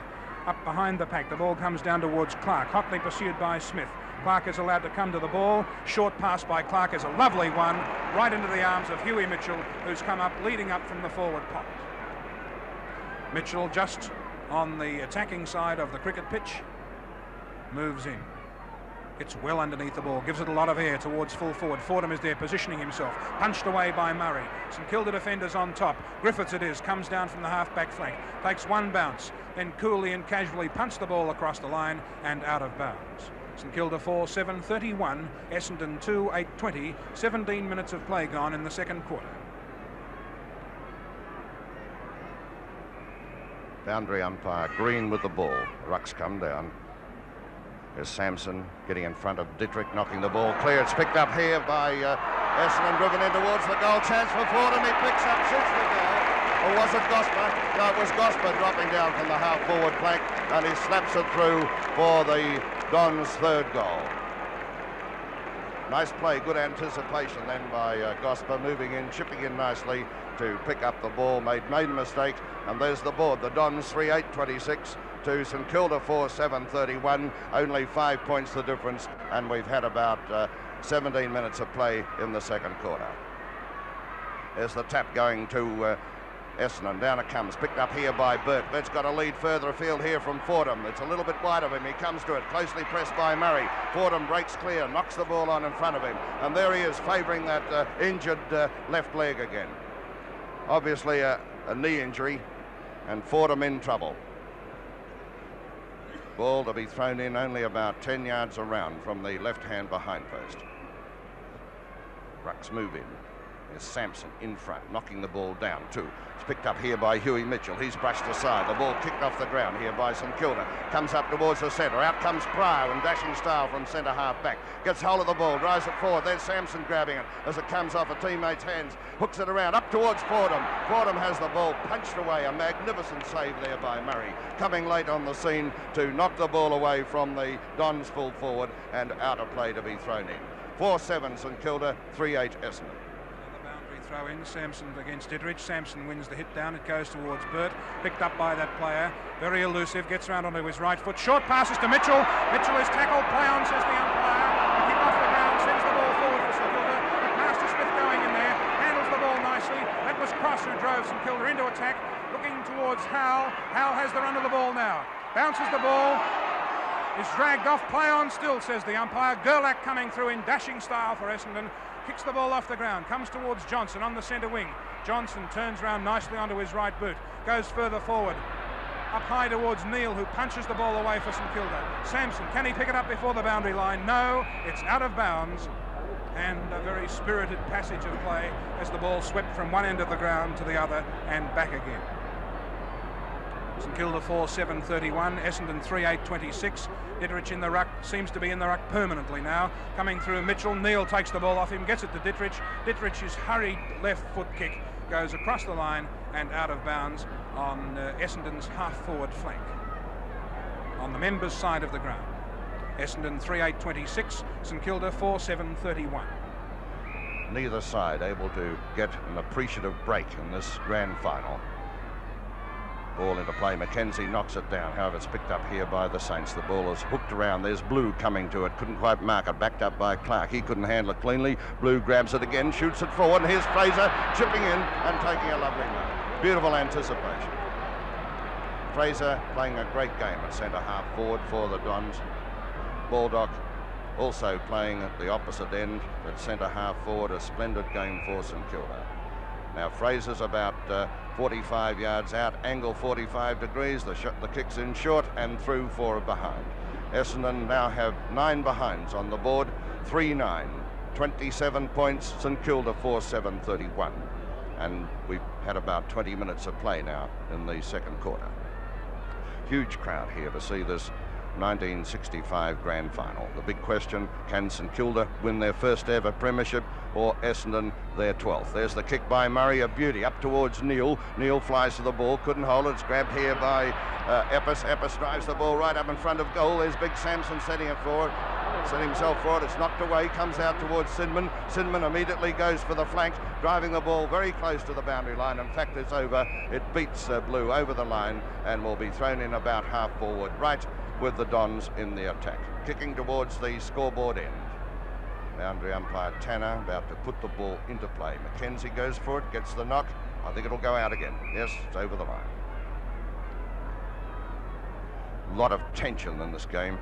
Up behind the pack, the ball comes down towards Clark, hotly pursued by Smith. Clark is allowed to come to the ball. Short pass by Clark is a lovely one, right into the arms of Huey Mitchell, who's come up, leading up from the forward pocket. Mitchell, just on the attacking side of the cricket pitch, moves in. It's well underneath the ball, gives it a lot of air towards full forward. Fordham is there positioning himself, punched away by Murray. St Kilda defenders on top. Griffiths it is, comes down from the half-back flank, takes one bounce, then coolly and casually punched the ball across the line and out of bounds. St Kilda 4-7-31, Essendon 2-8-20, 17 minutes of play gone in the second quarter. Boundary umpire Green with the ball. Rucks come down. Here's Sampson getting in front of Ditterich, knocking the ball clear. It's picked up here by Essendon, driven in towards the goal. Chance for Fordham. He picks up, shoots the goal. Or was it Gosper? No, it was Gosper dropping down from the half-forward flank, and he slaps it through for the Dons' third goal. Nice play, good anticipation then by Gosper, moving in, chipping in nicely to pick up the ball. Made a mistake, and there's the board. The Dons 3-8-26. To St Kilda 4-7-31, only 5 points the difference, and we've had about 17 minutes of play in the second quarter. There's the tap going to Essendon. Down it comes, picked up here by Burke. That's got a lead further afield here from Fordham. It's a little bit wide of him. He comes to it, closely pressed by Murray. Fordham breaks clear, knocks the ball on in front of him, and there he is, favouring that injured left leg again. Obviously a knee injury, and Fordham in trouble. Ball to be thrown in only about 10 yards around from the left-hand behind post. Rucks move in. There's Sampson in front, knocking the ball down too. It's picked up here by Huey Mitchell. He's brushed aside. The ball kicked off the ground here by St Kilda. Comes up towards the centre. Out comes Pryor in dashing style from centre half back. Gets hold of the ball, drives it forward. There's Sampson grabbing it as it comes off a teammate's hands. Hooks it around up towards Fordham. Fordham has the ball punched away. A magnificent save there by Murray. Coming late on the scene to knock the ball away from the Dons full forward and out of play to be thrown in. 4-7 St Kilda, 3-8 Essendon. Throw in, Sampson against Ditterich. Sampson wins the hit down. It goes towards Burt. Picked up by that player. Very elusive. Gets round onto his right foot. Short passes to Mitchell. Mitchell is tackled. Play on, says the umpire. A kick off the ground. Sends the ball forward for St Kilda. McMaster-Smith going in there. Handles the ball nicely. That was Cross who drove St Kilda into attack. Looking towards Howell. Howell has the run of the ball now. Bounces the ball. Is dragged off. Play on still, says the umpire. Gerlach coming through in dashing style for Essendon. Kicks the ball off the ground, comes towards Johnson on the centre wing. Johnson turns round nicely onto his right boot, goes further forward, up high towards Neal, who punches the ball away for St Kilda. Sampson, can he pick it up before the boundary line? No, it's out of bounds, and a very spirited passage of play as the ball swept from one end of the ground to the other and back again. St Kilda 4-7-31, Essendon 3-8-26. Ditterich in the ruck, seems to be in the ruck permanently now. Coming through Mitchell, Neal takes the ball off him, gets it to Ditterich. Ditterich's hurried left foot kick goes across the line and out of bounds on Essendon's half-forward flank, on the members' side of the ground. Essendon 3-8-26, St Kilda 4-7-31. Neither side able to get an appreciative break in this grand final. Ball into play. McKenzie knocks it down. However, it's picked up here by the Saints. The ball is hooked around. There's Blue coming to it. Couldn't quite mark it. Backed up by Clark. He couldn't handle it cleanly. Blue grabs it again, shoots it forward. And here's Fraser chipping in and taking a lovely mark. Beautiful anticipation. Fraser playing a great game at centre half forward for the Dons. Baldock also playing at the opposite end at centre half forward. A splendid game for St Kilda. Now Fraser's about 45 yards out, angle 45 degrees. The kick's in short and through for a behind. Essendon now have 9 behinds on the board. 3-9, 27 points. St Kilda 4-7, 31. And we've had about 20 minutes of play now in the second quarter. Huge crowd here to see this 1965 Grand Final. The big question, can St Kilda win their first ever premiership or Essendon their 12th? There's the kick by Murray, a beauty, up towards Neil. Neil flies to the ball, couldn't hold it. It's grabbed here by Epps. Epps drives the ball right up in front of goal. There's Big Samson setting it forward. Set himself forward, it's knocked away, comes out towards Sinman. Sinman immediately goes for the flank, driving the ball very close to the boundary line. In fact, it's over. It beats Blue over the line and will be thrown in about half forward, right with the Dons in the attack. Kicking towards the scoreboard end. Boundary umpire Tanner about to put the ball into play. McKenzie goes for it, gets the knock. I think it'll go out again. Yes, it's over the line. A lot of tension in this game.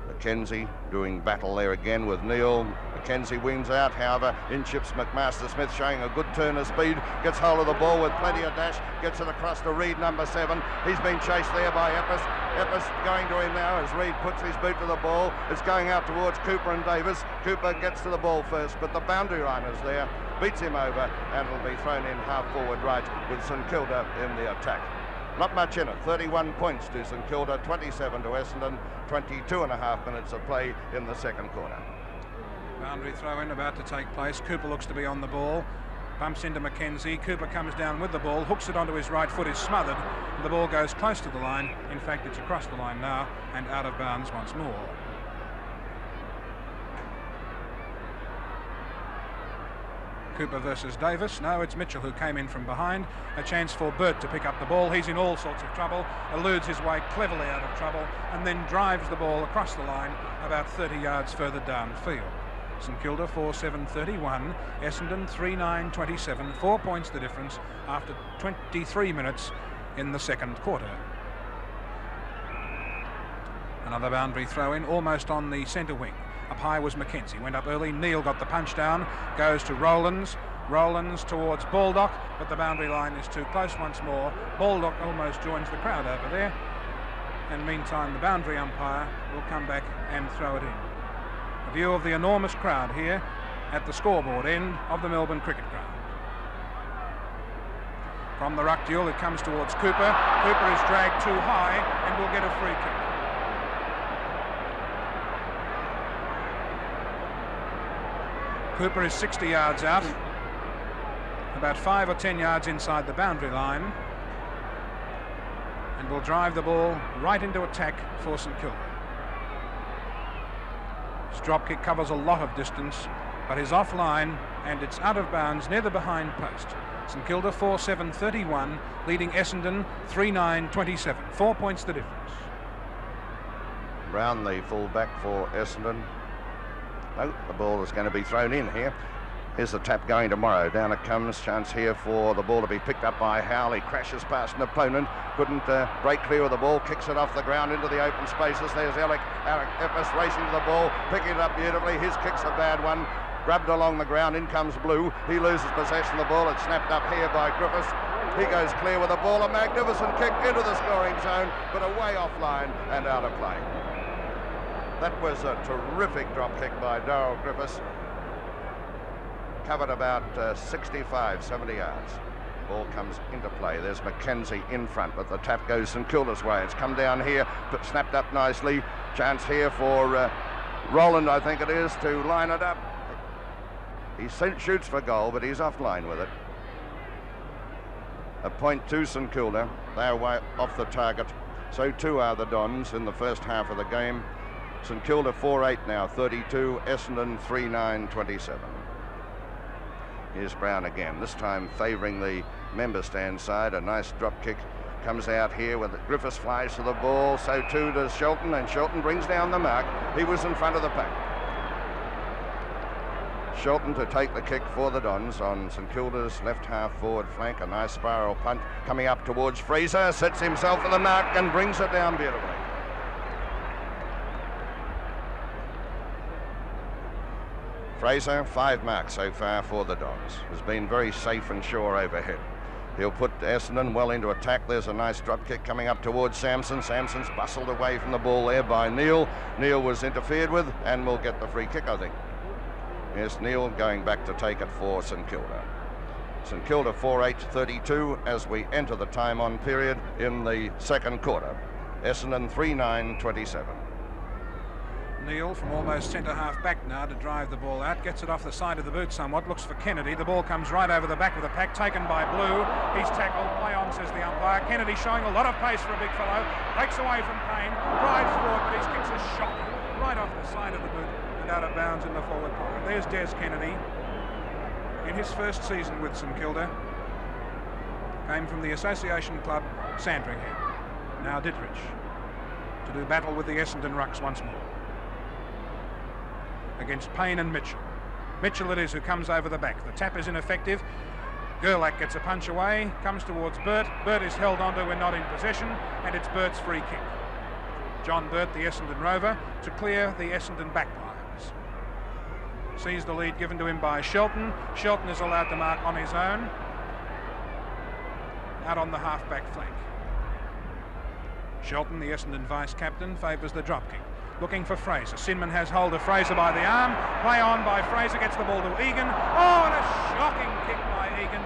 McKenzie doing battle there again with Neil. McKenzie wins out, however, in chips McMaster-Smith, showing a good turn of speed, gets hold of the ball with plenty of dash, gets it across to Reid, number 7. He's been chased there by Epps. Epps going to him now as Reid puts his boot to the ball. It's going out towards Cooper and Davis. Cooper gets to the ball first, but the boundary line is there, beats him over, and will be thrown in half forward right with St Kilda in the attack. Not much in it. 31 points to St Kilda, 27 to Essendon, 22.5 minutes of play in the second quarter. Boundary throw in about to take place. Cooper looks to be on the ball. Bumps into McKenzie. Cooper comes down with the ball, hooks it onto his right foot, is smothered. The ball goes close to the line. In fact, it's across the line now and out of bounds once more. Cooper versus Davis. No, it's Mitchell who came in from behind. A chance for Burt to pick up the ball. He's in all sorts of trouble, eludes his way cleverly out of trouble, and then drives the ball across the line about 30 yards further downfield. St Kilda 4-7, 31. Essendon 3-9, 27. 4 points the difference after 23 minutes in the second quarter. Another boundary throw in, almost on the centre wing. Up high was McKenzie, went up early. Neil got the punch down, goes to Rowlands. Rowlands towards Baldock, but the boundary line is too close once more. Baldock almost joins the crowd over there. And meantime, the boundary umpire will come back and throw it in. A view of the enormous crowd here at the scoreboard end of the Melbourne Cricket Ground. From the ruck duel, it comes towards Cooper. Cooper is dragged too high and will get a free kick. Cooper is 60 yards out, about 5 or 10 yards inside the boundary line, and will drive the ball right into attack for St Kilda. His drop kick covers a lot of distance, but is offline and it's out of bounds near the behind post. St Kilda 4-7, 31, leading Essendon 3-9, 27. 4 points the difference. Brown, the full-back for Essendon. No, the ball is going to be thrown in here. Here's the tap going to Morrow. Down it comes. Chance here for the ball to be picked up by Howell. He crashes past an opponent. Couldn't break clear of the ball. Kicks it off the ground into the open spaces. There's Alec Epps racing to the ball, picking it up beautifully. His kick's a bad one. Grabbed along the ground. In comes Blue. He loses possession of the ball. It's snapped up here by Griffiths. He goes clear with the ball. A magnificent kick into the scoring zone, but away offline and out of play. That was a terrific drop kick by Darryl Griffiths. Covered about 65, 70 yards. Ball comes into play. There's McKenzie in front, but the tap goes St Kilda's way. It's come down here, but snapped up nicely. Chance here for Roland, I think it is, to line it up. He shoots for goal, but he's offline with it. A point to St Kilda. They're way off the target. So too are the Dons in the first half of the game. St Kilda 4-8 now, 32. Essendon 3-9, 27. Here's Brown again, this time favouring the member stand side. A nice drop kick comes out here with Griffiths flies to the ball, so too does Shelton, and Shelton brings down the mark. He was in front of the pack. Shelton to take the kick for the Dons on St Kilda's left half forward flank. A nice spiral punt coming up towards Fraser, sets himself for the mark and brings it down beautifully. Fraser, 5 marks so far for the Dons. Has been very safe and sure overhead. He'll put Essendon well into attack. There's a nice drop kick coming up towards Samson. Samson's bustled away from the ball there by Neil. Neil was interfered with and will get the free kick, I think. Yes, Neil going back to take it for St Kilda. St Kilda 4-8-32 as we enter the time on period in the second quarter. Essendon 3-9-27. Neil from almost centre-half back now to drive the ball out. Gets it off the side of the boot somewhat. Looks for Kennedy. The ball comes right over the back of the pack. Taken by Blue. He's tackled. Play on, says the umpire. Kennedy showing a lot of pace for a big fellow. Breaks away from Payne. Drives forward, but his kicks a shot right off the side of the boot and out of bounds in the forward pocket. There's Des Kennedy in his first season with St Kilda. Came from the Association Club Sandringham. Now Dittrich to do battle with the Essendon Rucks once more. Against Payne and Mitchell. Mitchell it is who comes over the back. The tap is ineffective. Gerlach gets a punch away, comes towards Burt. Burt is held onto when not in possession, and it's Burt's free kick. John Burt, the Essendon Rover, to clear the Essendon backlines. Sees the lead given to him by Shelton. Shelton is allowed to mark on his own, out on the half-back flank. Shelton, the Essendon vice-captain, favours the drop kick. Looking for Fraser. Sinman has hold of Fraser by the arm. Play on by Fraser, gets the ball to Egan. Oh, and a shocking kick by Egan.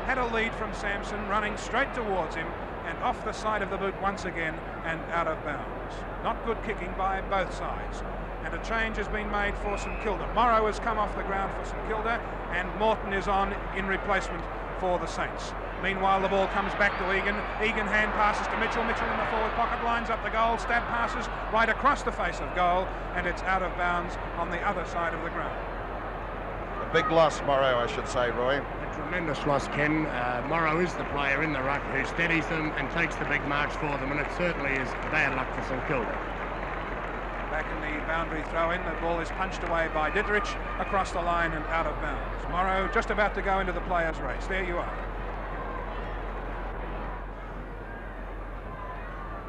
Had a lead from Sampson, running straight towards him and off the side of the boot once again and out of bounds. Not good kicking by both sides. And a change has been made for St Kilda. Morrow has come off the ground for St Kilda and Morton is on in replacement for the Saints. Meanwhile, the ball comes back to Egan. Egan hand passes to Mitchell. Mitchell in the forward pocket, lines up the goal. Stab passes right across the face of goal, and it's out of bounds on the other side of the ground. A big loss, Morrow, I should say, Roy. A tremendous loss, Ken. Morrow is the player in the ruck who steadies them and takes the big marks for them, and it certainly is bad luck for St Kilda. Back in the boundary throw-in, the ball is punched away by Dittrich across the line and out of bounds. Morrow just about to go into the players' race. There you are.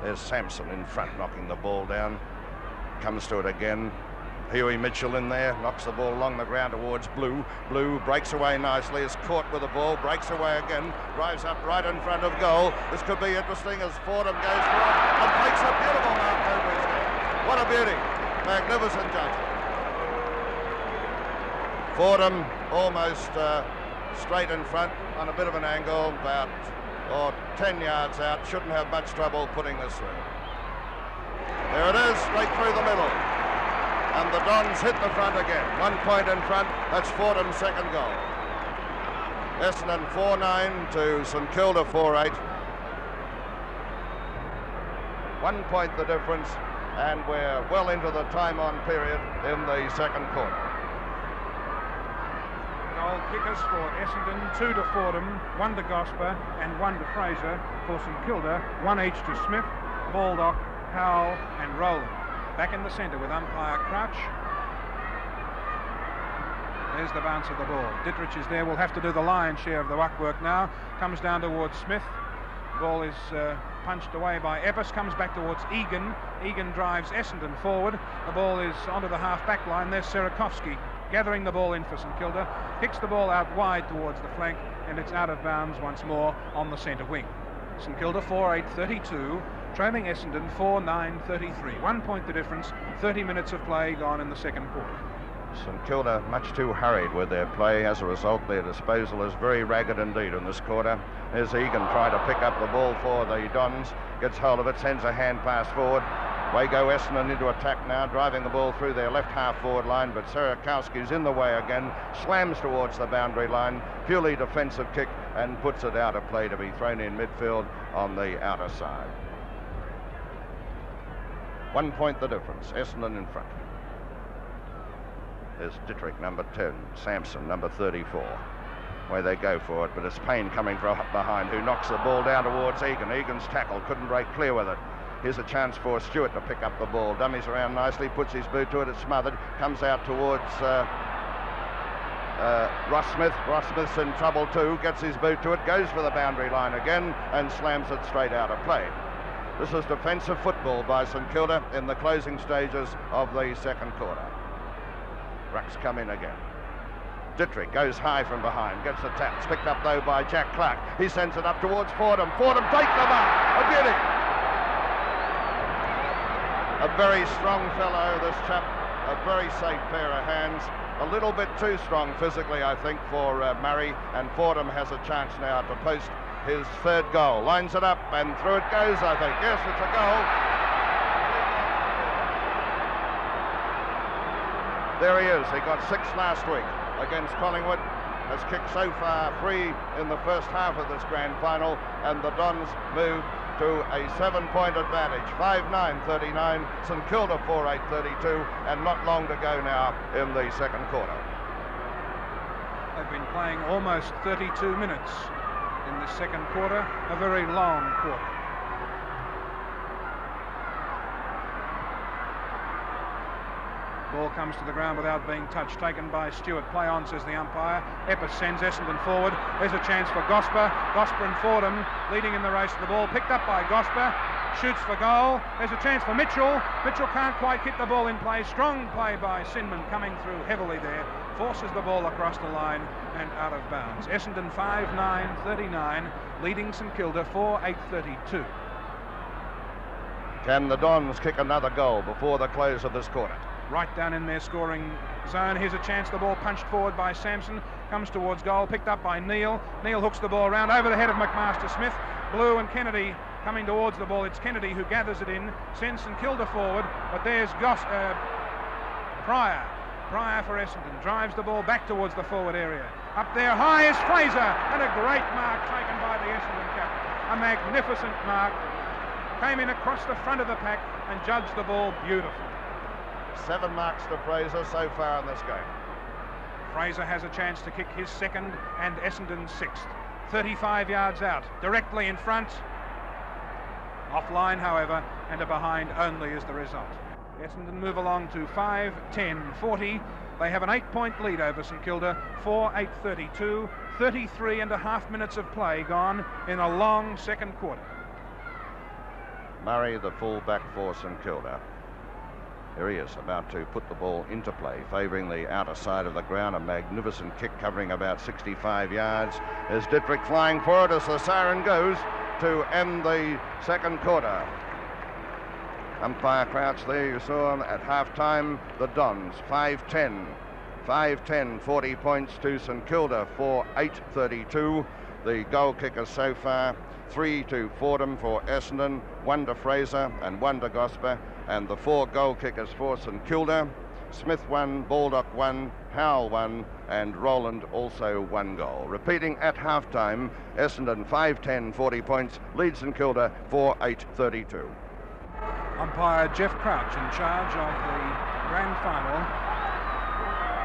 There's Sampson in front, knocking the ball down. Comes to it again. Huey Mitchell in there, knocks the ball along the ground towards Blue. Blue breaks away nicely, is caught with the ball, breaks away again, drives up right in front of goal. This could be interesting as Fordham goes for it and takes a beautiful mark over his head. What a beauty. Magnificent judgment. Fordham almost straight in front on a bit of an angle, about 10 yards out. Shouldn't have much trouble putting this through. There it is, straight through the middle. And the Dons hit the front again. 1 point in front. That's Fordham's second goal. Essendon 4-9 to St Kilda 4-8. 1 point the difference, and we're well into the time-on period in the second quarter. Goal kickers for Essendon, 2 to Fordham, 1 to Gosper and 1 to Fraser. For St Kilda, 1 each to Smith, Baldock, Howell and Rowland. Back in the centre with umpire Crouch. There's the bounce of the ball. Dittrich is there. We'll have to do the lion's share of the ruck work now. Comes down towards Smith. Ball is punched away by Epps. Comes back towards Egan. Egan drives Essendon forward. The ball is onto the half-back line. There's Serakovsky gathering the ball in for St Kilda. Kicks the ball out wide towards the flank, and it's out of bounds once more on the centre wing. St Kilda 4-8-32, trailing Essendon 4-9-33. 1 point the difference, 30 minutes of play gone in the second quarter. St Kilda much too hurried with their play. As a result, their disposal is very ragged indeed in this quarter. There's Egan trying to pick up the ball for the Dons. Gets hold of it, sends a hand pass forward. Away go Essendon into attack now, driving the ball through their left half forward line, but Serakowski's in the way again, slams towards the boundary line, purely defensive kick, and puts it out of play to be thrown in midfield on the outer side. 1 point the difference, Essendon in front. There's Dittrich, number 10, Sampson, number 34. where they go for it, but it's Payne coming from behind, who knocks the ball down towards Egan. Egan's tackle, couldn't break clear with it. Here's a chance for Stewart to pick up the ball. Dummies around nicely, puts his boot to it, it's smothered, comes out towards Ross Smith. Ross Smith's in trouble too, gets his boot to it, goes for the boundary line again and slams it straight out of play. This is defensive football by St Kilda in the closing stages of the second quarter. Rucks come in again. Dittrich goes high from behind, gets the tap. It's picked up though by Jack Clark. He sends it up towards Fordham. Fordham takes the mark. A beauty. A very strong fellow, this chap. A very safe pair of hands. A little bit too strong physically, I think, for Murray. And Fordham has a chance now to post his third goal. Lines it up and through it goes, I think. Yes, it's a goal. There he is. He got 6 last week against Collingwood. Has kicked so far 3 in the first half of this grand final, and the Dons move to a 7-point advantage. 5-9-39, St Kilda 4-8-32, and not long to go now in the second quarter. They've been playing almost 32 minutes in the second quarter, a very long quarter. Ball comes to the ground without being touched, taken by Stewart. Play on, says the umpire. Eppes sends Essendon forward. There's a chance for Gosper. Gosper and Fordham leading in the race to the ball. Picked up by Gosper. Shoots for goal. There's a chance for Mitchell. Mitchell can't quite hit the ball in play. Strong play by Sinman coming through heavily there. Forces the ball across the line and out of bounds. Essendon 5-9-39, leading St Kilda 4-8-32. Can the Dons kick another goal before the close of this quarter? Right down in their scoring zone. Here's a chance. The ball punched forward by Sampson. Comes towards goal. Picked up by Neal. Neal hooks the ball around over the head of McMaster-Smith. Blue and Kennedy coming towards the ball. It's Kennedy who gathers it in. Sends St Kilda forward. But there's Pryor. Pryor for Essendon. Drives the ball back towards the forward area. Up there high is Fraser. And a great mark taken by the Essendon captain. A magnificent mark. Came in across the front of the pack and judged the ball beautifully. 7 marks to Fraser so far in this game. Fraser has a chance to kick his second and Essendon's 6th. 35 yards out, directly in front. Offline, however, and a behind only is the result. Essendon move along to 5-10-40. They have an 8-point lead over St Kilda, 4-8-32. 33 and a half minutes of play gone in a long second quarter. Murray, the full-back for St Kilda. Here he is, about to put the ball into play, favouring the outer side of the ground. A magnificent kick covering about 65 yards. There's Dittrich flying for it as the siren goes to end the second quarter. Umpire Crouch there, you saw him at half-time. The Dons, 5-10. 5-10, 40 points to St Kilda, 4-8-32. The goal kickers so far, 3 to Fordham for Essendon, 1 to Fraser and 1 to Gosper. And the 4 goal kickers for St Kilda, Smith 1, Baldock 1, Howell 1, and Rowland also 1 goal. Repeating at half-time, Essendon 5-10, 40 points, leads St Kilda 4-8-32. Umpire Jeff Crouch in charge of the grand final.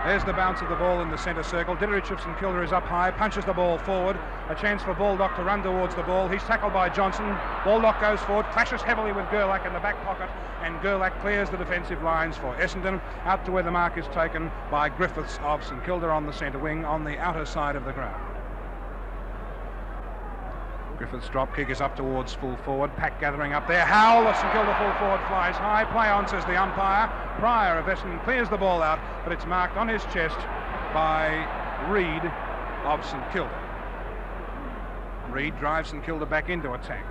There's the bounce of the ball in the centre circle. Dittrich of St Kilda is up high, punches the ball forward. A chance for Baldock to run towards the ball. He's tackled by Johnson. Baldock goes forward, clashes heavily with Gerlach in the back pocket, and Gerlach clears the defensive lines for Essendon out to where the mark is taken by Griffiths of St Kilda on the centre wing on the outer side of the ground. Griffith's drop kick is up towards full forward. Pack gathering up there. Howell, the St Kilda full forward, flies high. Play on, says the umpire. Pryor of Essendon clears the ball out, but it's marked on his chest by Reid of St Kilda. Reid drives St Kilda back into attack.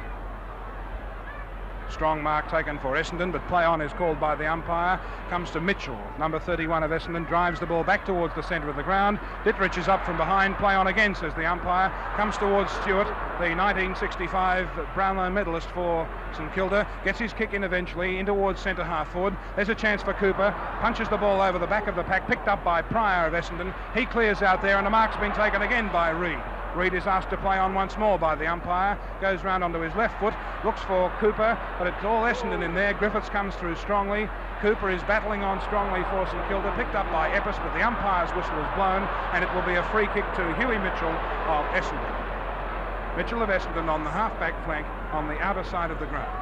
Strong mark taken for Essendon, but play on is called by the umpire. Comes to Mitchell, number 31 of Essendon, drives the ball back towards the centre of the ground. Dittrich is up from behind. Play on again, says the umpire. Comes towards Stewart, the 1965 Brownlow medalist for St Kilda. Gets his kick in eventually, in towards centre half forward. There's a chance for Cooper. Punches the ball over the back of the pack, picked up by Pryor of Essendon. He clears out there, and the mark's been taken again by Reid. Reid is asked to play on once more by the umpire. Goes round onto his left foot, looks for Cooper, but it's all Essendon in there. Griffiths comes through strongly. Cooper is battling on strongly for St Kilda, picked up by Epps, but the umpire's whistle is blown, and it will be a free kick to Huey Mitchell of Essendon. Mitchell of Essendon on the half-back flank on the outer side of the ground.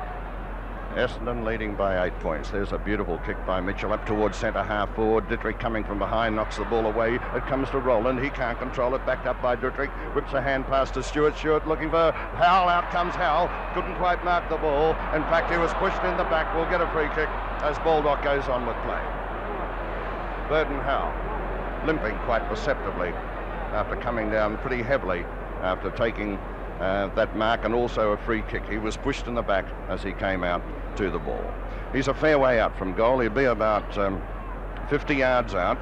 Essendon leading by 8 points. There's a beautiful kick by Mitchell up towards centre half forward. Dittrich coming from behind, knocks the ball away. It comes to Rowland. He can't control it. Backed up by Dittrich. Whips a hand pass to Stewart. Stewart looking for Howell. Out comes Howell. Couldn't quite mark the ball. In fact, he was pushed in the back. Will get a free kick as Baldock goes on with play. Burden Howell limping quite perceptibly after coming down pretty heavily after taking that mark, and also a free kick. He was pushed in the back as he came out to the ball. He's a fair way out from goal. He'll be about 50 yards out,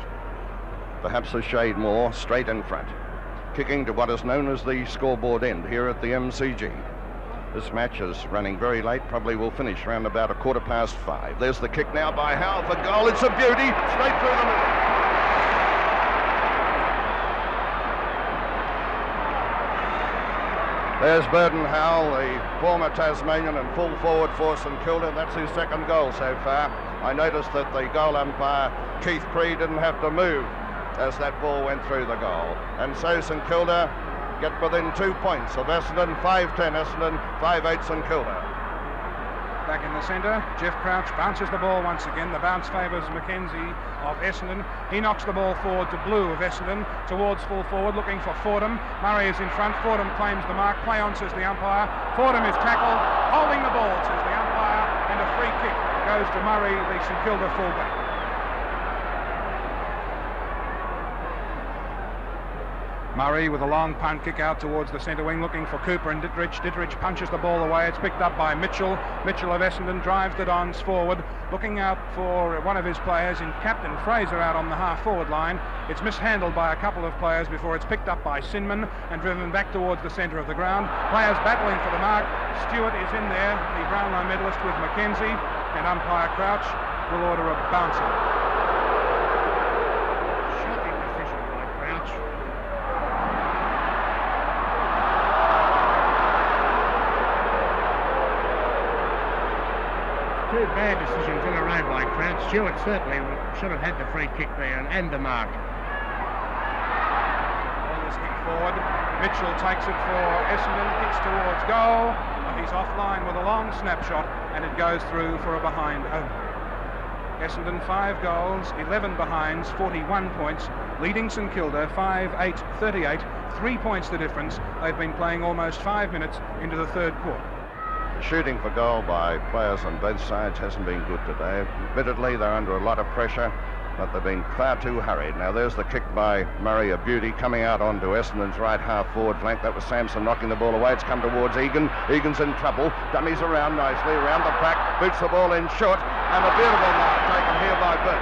perhaps a shade more, straight in front. Kicking to what is known as the scoreboard end here at the MCG. This match is running very late, probably will finish around about 5:15. There's the kick now by Howell for goal. It's a beauty, straight through the middle. There's Burden Howell, the former Tasmanian and full forward for St Kilda. That's his second goal so far. I noticed that the goal umpire, Keith Cree, didn't have to move as that ball went through the goal. And so St Kilda get within 2 points of Essendon. 5-10 Essendon, 5-8 St Kilda. Back in the centre, Jeff Crouch bounces the ball once again. The bounce favours Mackenzie of Essendon. He knocks the ball forward to Blue of Essendon, towards full forward, looking for Fordham. Murray is in front. Fordham claims the mark. Play on, says the umpire. Fordham is tackled, holding the ball, says the umpire, and a free kick goes to Murray, the St Kilda fullback. Murray with a long punt kick out towards the centre wing, looking for Cooper and Dittrich. Dittrich punches the ball away. It's picked up by Mitchell. Mitchell of Essendon drives the Dons forward, looking out for one of his players in Captain Fraser out on the half-forward line. It's mishandled by a couple of players before it's picked up by Sinman and driven back towards the centre of the ground. Players battling for the mark. Stewart is in there, the Brownlow medalist with Mackenzie, and umpire Crouch will order a bouncer. Two bad decisions in a row by Crouch. Stewart certainly should have had the free kick there and the mark. Ball is kicked forward. Mitchell takes it for Essendon, kicks towards goal, but he's offline with a long snapshot, and it goes through for a behind over. Essendon 5 goals, 11 behinds, 41 points, leading St Kilda 5-8-38, 3 points the difference. They've been playing almost 5 minutes into the third quarter. Shooting for goal by players on both sides hasn't been good today. Admittedly, they're under a lot of pressure, but they've been far too hurried. Now there's the kick by Murray, a beauty, coming out onto Essendon's right half-forward flank. That was Sampson knocking the ball away. It's come towards Egan. Egan's in trouble. Dummies around nicely, around the back, boots the ball in short, and a beautiful mark taken here by Burt.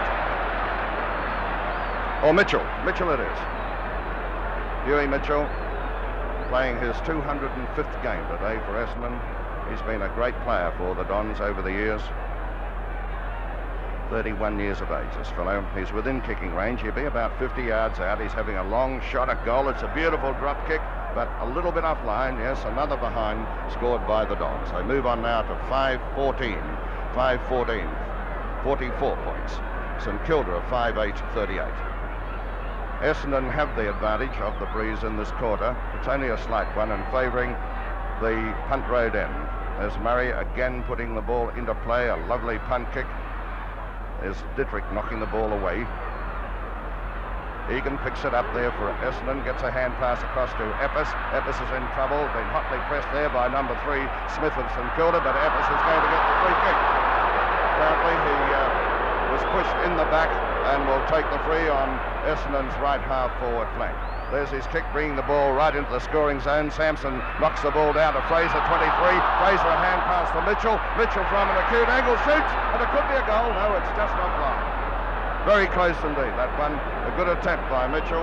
Or Mitchell. Mitchell it is. Huey Mitchell playing his 205th game today for Essendon. He's been a great player for the Dons over the years. 31 years of age, this fellow. He's within kicking range. He'll be about 50 yards out. He's having a long shot at goal. It's a beautiful drop kick, but a little bit offline. Yes, another behind scored by the Dons. They move on now to 5-14. 5-14, 44 points. St Kilda are 5-8-38. Essendon have the advantage of the breeze in this quarter. It's only a slight one and favouring the punt road end. There's Murray again putting the ball into play, a lovely punt kick. There's Dittrich knocking the ball away. Egan picks it up there for Essendon, gets a hand pass across to Epps. Epps is in trouble, been hotly pressed there by number 3, Smith of St Kilda, but Epps is going to get the free kick. Apparently he was pushed in the back and will take the free on Essendon's right half-forward flank. There's his kick, bringing the ball right into the scoring zone. Sampson knocks the ball down to Fraser, 23. Fraser, a hand pass for Mitchell. Mitchell from an acute angle shoots, and it could be a goal. No, it's just offline. Very close indeed, that one. A good attempt by Mitchell.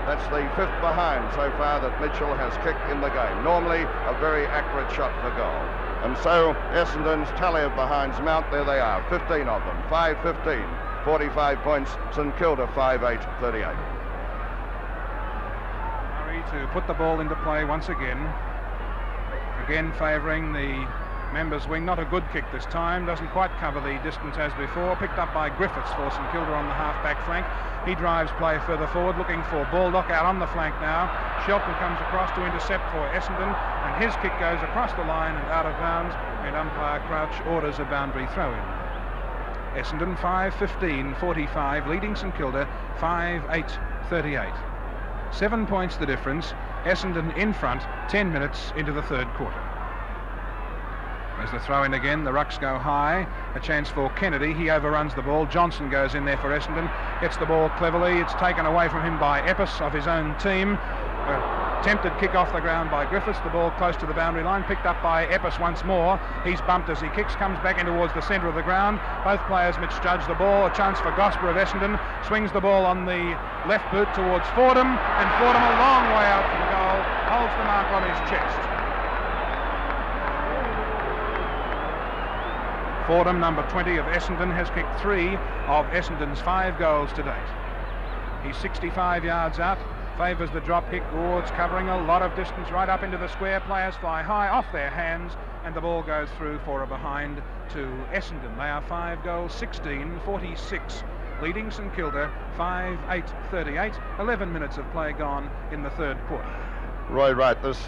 That's the 5th behind so far that Mitchell has kicked in the game. Normally, a very accurate shot for goal. And so, Essendon's tally of behinds mount. There they are, 15 of them. 5-15, 45 points. St Kilda 5-8-38. to put the ball into play once again. Again favouring the members' wing. Not a good kick this time. Doesn't quite cover the distance as before. Picked up by Griffiths for St Kilda on the half-back flank. He drives play further forward, looking for Baldock out on the flank now. Shelton comes across to intercept for Essendon, and his kick goes across the line and out of bounds, and umpire Crouch orders a boundary throw-in. Essendon 5-15-45, leading St Kilda 5-8-38. 7 points the difference. Essendon in front 10 minutes into the third quarter. There's the throw in again. The rucks go high. A chance for Kennedy. He overruns the ball. Johnson goes in there for Essendon. Gets the ball cleverly. It's taken away from him by Epps of his own team. Attempted kick off the ground by Griffiths. The ball close to the boundary line. Picked up by Epps once more. He's bumped as he kicks. Comes back in towards the centre of the ground. Both players misjudge the ball. A chance for Gosper of Essendon. Swings the ball on the left boot towards Fordham. And Fordham a long way out from goal. Holds the mark on his chest. Fordham, number 20 of Essendon, has kicked 3 of Essendon's 5 goals to date. He's 65 yards out, favours the drop kick. Ward's covering a lot of distance right up into the square. Players fly high off their hands, and the ball goes through for a behind to Essendon. They are 5 goals, 16-46, leading St Kilda 5-8-38. 11 minutes of play gone in the third quarter. Roy Wright, this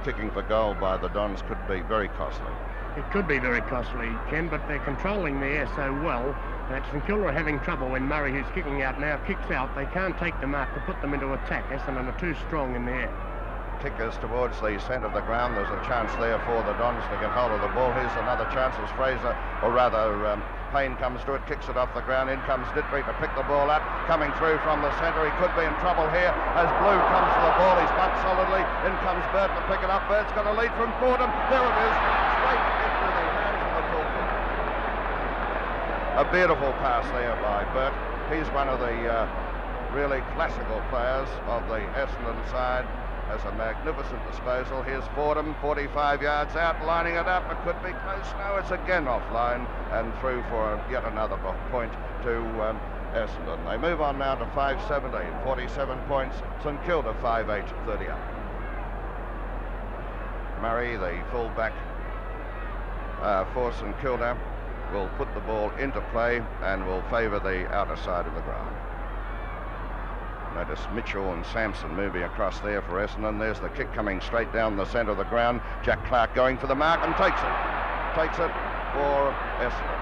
kicking for goal by the Dons could be very costly. It could be very costly, Ken, but they're controlling the air so well that St Kilda are having trouble when Murray, who's kicking out now, kicks out. They can't take the mark to put them into attack. Essendon are too strong in the air. Kick is towards the centre of the ground. There's a chance there for the Dons to get hold of the ball. Here's another chance as Fraser, or rather Payne comes to it, kicks it off the ground. In comes Dittrey to pick the ball up. Coming through from the centre. He could be in trouble here as Blue comes to the ball. He's bumped solidly. In comes Burt to pick it up. Burt's got a lead from Fordham. There it is. Straight into the hands of the fullback. A beautiful pass there by Burt. He's one of the really classical players of the Essendon side. Has a magnificent disposal. Here's Fordham, 45 yards out, lining it up. It could be close. No, it's again offline and through for yet another point to Essendon. They move on now to 5-17, 47 points. St Kilda 5-8-38. Murray, the fullback for St Kilda, will put the ball into play and will favour the outer side of the ground. Notice Mitchell and Sampson moving across there for Essendon. There's the kick coming straight down the centre of the ground. Jack Clark going for the mark and takes it. Takes it for Essendon.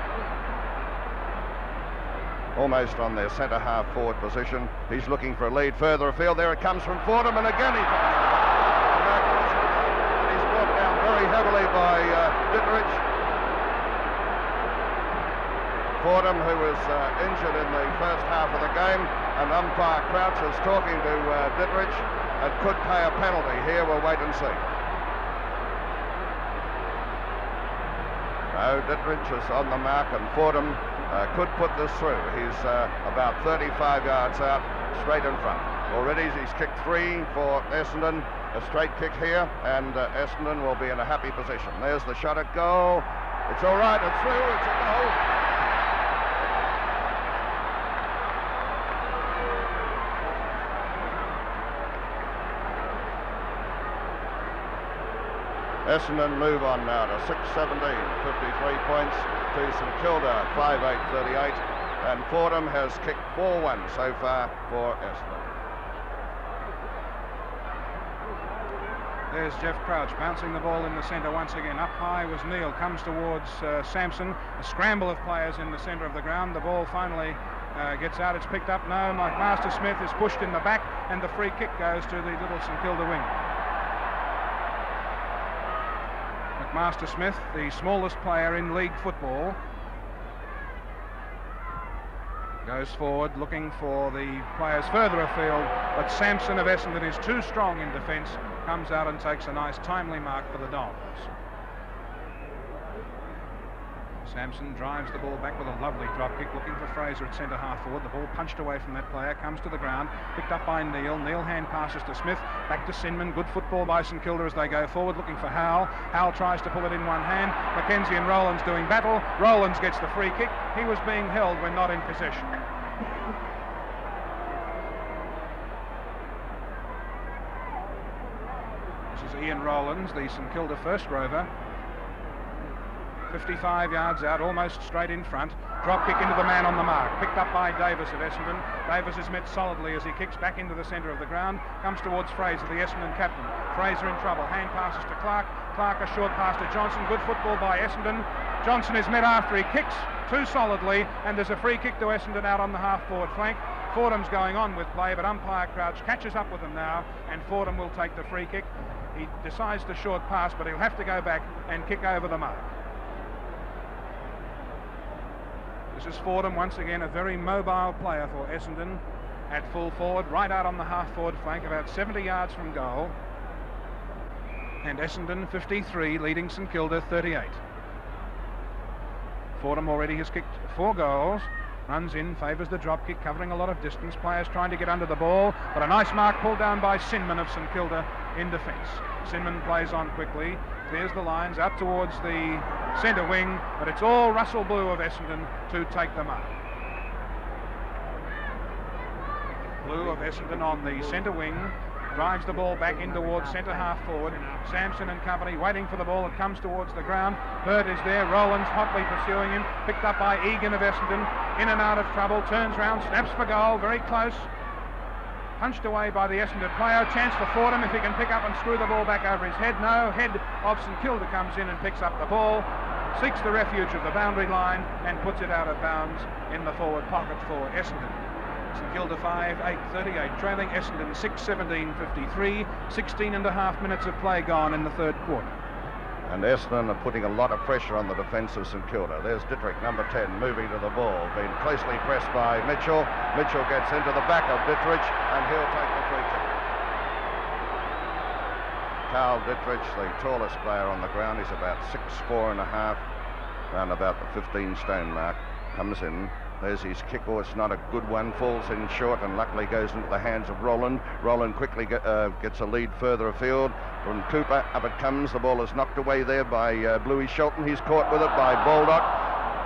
Almost on their centre half forward position. He's looking for a lead further afield. There it comes from Fordham, and again he takes it. He's brought down very heavily by Dittrich. Fordham, who was injured in the first half of the game, and umpire Crouch is talking to Dittrich and could pay a penalty here. We'll wait and see. No, Dittrich is on the mark, and Fordham could put this through. He's about 35 yards out, straight in front. Already he's kicked 3 for Essendon. A straight kick here, and Essendon will be in a happy position. There's the shot at goal. It's all right, it's through, it's a goal. Essendon move on now to 6-17, 53 points to St Kilda, 5-8-38, and Fordham has kicked 4-1 so far for Essendon. There's Jeff Crouch bouncing the ball in the centre once again. Up high was Neal, comes towards Sampson. A scramble of players in the centre of the ground. The ball finally gets out. It's picked up. No, McMaster-Smith is pushed in the back, and the free kick goes to the little St Kilda wing. McMaster-Smith, the smallest player in league football, goes forward looking for the players further afield, but Sampson of Essendon is too strong in defence, comes out and takes a nice timely mark for the Dons. Sampson drives the ball back with a lovely drop kick, looking for Fraser at centre half forward. The ball punched away from that player, comes to the ground, picked up by Neal. Neal hand passes to Smith, back to Sinman. Good football by St Kilda as they go forward, looking for Howell. Howell tries to pull it in one hand. Mackenzie and Rowlands doing battle. Rowlands gets the free kick. He was being held when not in possession. This is Ian Rowlands, the St Kilda first rover. 55 yards out, almost straight in front. Drop kick into the man on the mark. Picked up by Davis of Essendon. Davis is met solidly as he kicks back into the centre of the ground. Comes towards Fraser, the Essendon captain. Fraser in trouble. Hand passes to Clark. Clark a short pass to Johnson. Good football by Essendon. Johnson is met after he kicks too solidly, and there's a free kick to Essendon out on the half-forward flank. Fordham's going on with play, but umpire Crouch catches up with them now, and Fordham will take the free kick. He decides the short pass, but he'll have to go back and kick over the mark. This is Fordham once again, a very mobile player for Essendon at full forward, right out on the half-forward flank, about 70 yards from goal. And Essendon 53, leading St Kilda 38. Fordham already has kicked 4 goals. Runs in, favours the drop kick, covering a lot of distance. Players trying to get under the ball, but a nice mark pulled down by Sinman of St Kilda in defence. Sinman plays on quickly, clears the lines out towards the centre wing, but it's all Russell Blue of Essendon to take the mark. Blue of Essendon on the centre wing, drives the ball back in towards centre half forward. Sampson and company waiting for the ball. It comes towards the ground. Hurt is there. Rowlands hotly pursuing him. Picked up by Egan of Essendon. In and out of trouble. Turns round. Snaps for goal. Very close. Punched away by the Essendon player. Chance for Fordham if he can pick up and screw the ball back over his head. No. Head of St Kilda comes in and picks up the ball. Seeks the refuge of the boundary line and puts it out of bounds in the forward pocket for Essendon. St Kilda 5-8-38, trailing Essendon 6-17-53, 16 and a half minutes of play gone in the third quarter. And Essendon are putting a lot of pressure on the defence of St Kilda. There's Dittrich, number 10, moving to the ball, being closely pressed by Mitchell. Mitchell gets into the back of Dittrich, and he'll take the free kick. Carl Dittrich, the tallest player on the ground, he's about 6'4 and a half, around about the 15-stone mark, comes in. There's his kick. Oh, it's not a good one. Falls in short and luckily goes into the hands of Rowland. Rowland quickly gets a lead further afield. From Cooper, up it comes. The ball is knocked away there by Bluey Shelton. He's caught with it by Baldock.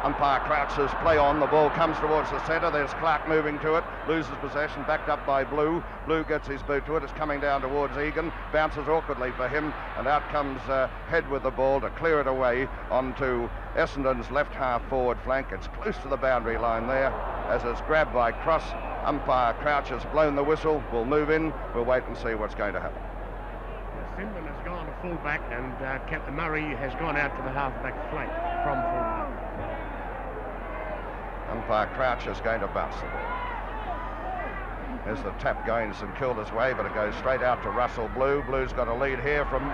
Umpire Crouch says play on. The ball comes towards the centre. There's Clark moving to it. Loses possession. Backed up by Blue. Blue gets his boot to it. It's coming down towards Egan. Bounces awkwardly for him. And out comes Head with the ball to clear it away onto Essendon's left half forward flank. It's close to the boundary line there as it's grabbed by Cross. Umpire Crouch has blown the whistle. We'll move in. We'll wait and see what's going to happen. Sinman has gone to full back and Captain Murray has gone out to the half-back flank from full back. Umpire Crouch is going to bounce the ball. There's the tap going St Kilda's way, but it goes straight out to Russell Blue. Blue's got a lead here from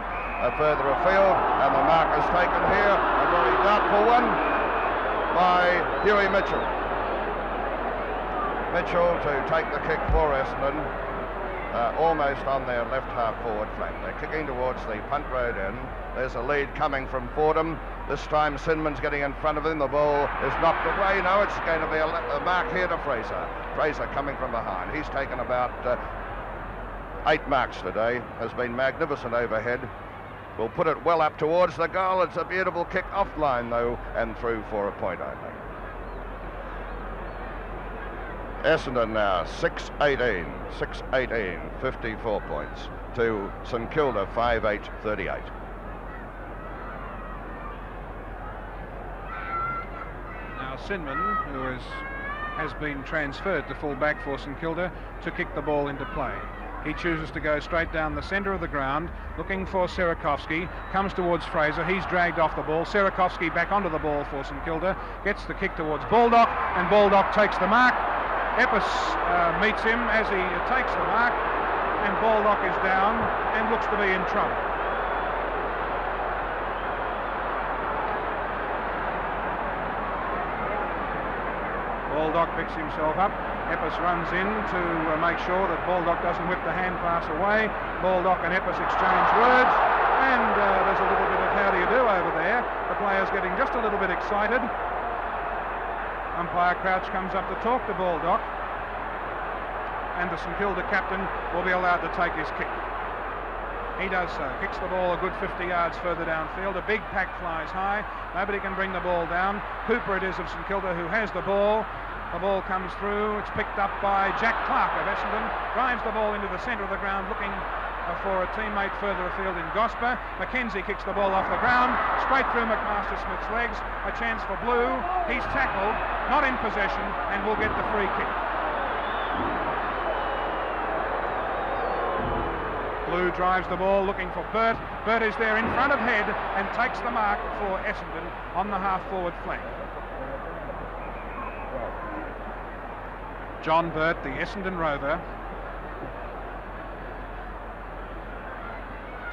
further afield, and the mark is taken here. A very doubtful one by Huey Mitchell. Mitchell to take the kick for Essendon, almost on their left half forward flank. They're kicking towards the punt road end. There's a lead coming from Fordham. This time Sinman's getting in front of him. The ball is knocked away. No, it's going to be a mark here to Fraser. Fraser coming from behind. He's taken about 8 marks today. Has been magnificent overhead. Will put it well up towards the goal. It's a beautiful kick offline though, and through for a point only. Essendon now 6-18, 54 points to St Kilda 5-8-38. Now Sinman, who has been transferred to full back for St Kilda, to kick the ball into play. He chooses to go straight down the centre of the ground, looking for Serakovsky, comes towards Fraser, he's dragged off the ball. Serakovsky back onto the ball for St Kilda, gets the kick towards Baldock, and Baldock takes the mark. Epps meets him as he takes the mark, and Baldock is down and looks to be in trouble. Baldock picks himself up. Epps runs in to make sure that Baldock doesn't whip the hand pass away. Baldock and Epps exchange words, and there's a little bit of how do you do over there. The players getting just a little bit excited. Umpire Crouch comes up to talk to Baldock, and the St Kilda captain will be allowed to take his kick. He does so, kicks the ball a good 50 yards further downfield. A big pack flies high, nobody can bring the ball down. Cooper it is of St Kilda who has the ball. The ball comes through, it's picked up by Jack Clark of Essendon, drives the ball into the centre of the ground looking for a teammate further afield in Gosper. McKenzie kicks the ball off the ground, straight through McMaster-Smith's legs. A chance for Blue. He's tackled, not in possession, and will get the free kick. Blue drives the ball looking for Burt. Burt is there in front of head and takes the mark for Essendon on the half-forward flank. John Burt, the Essendon rover,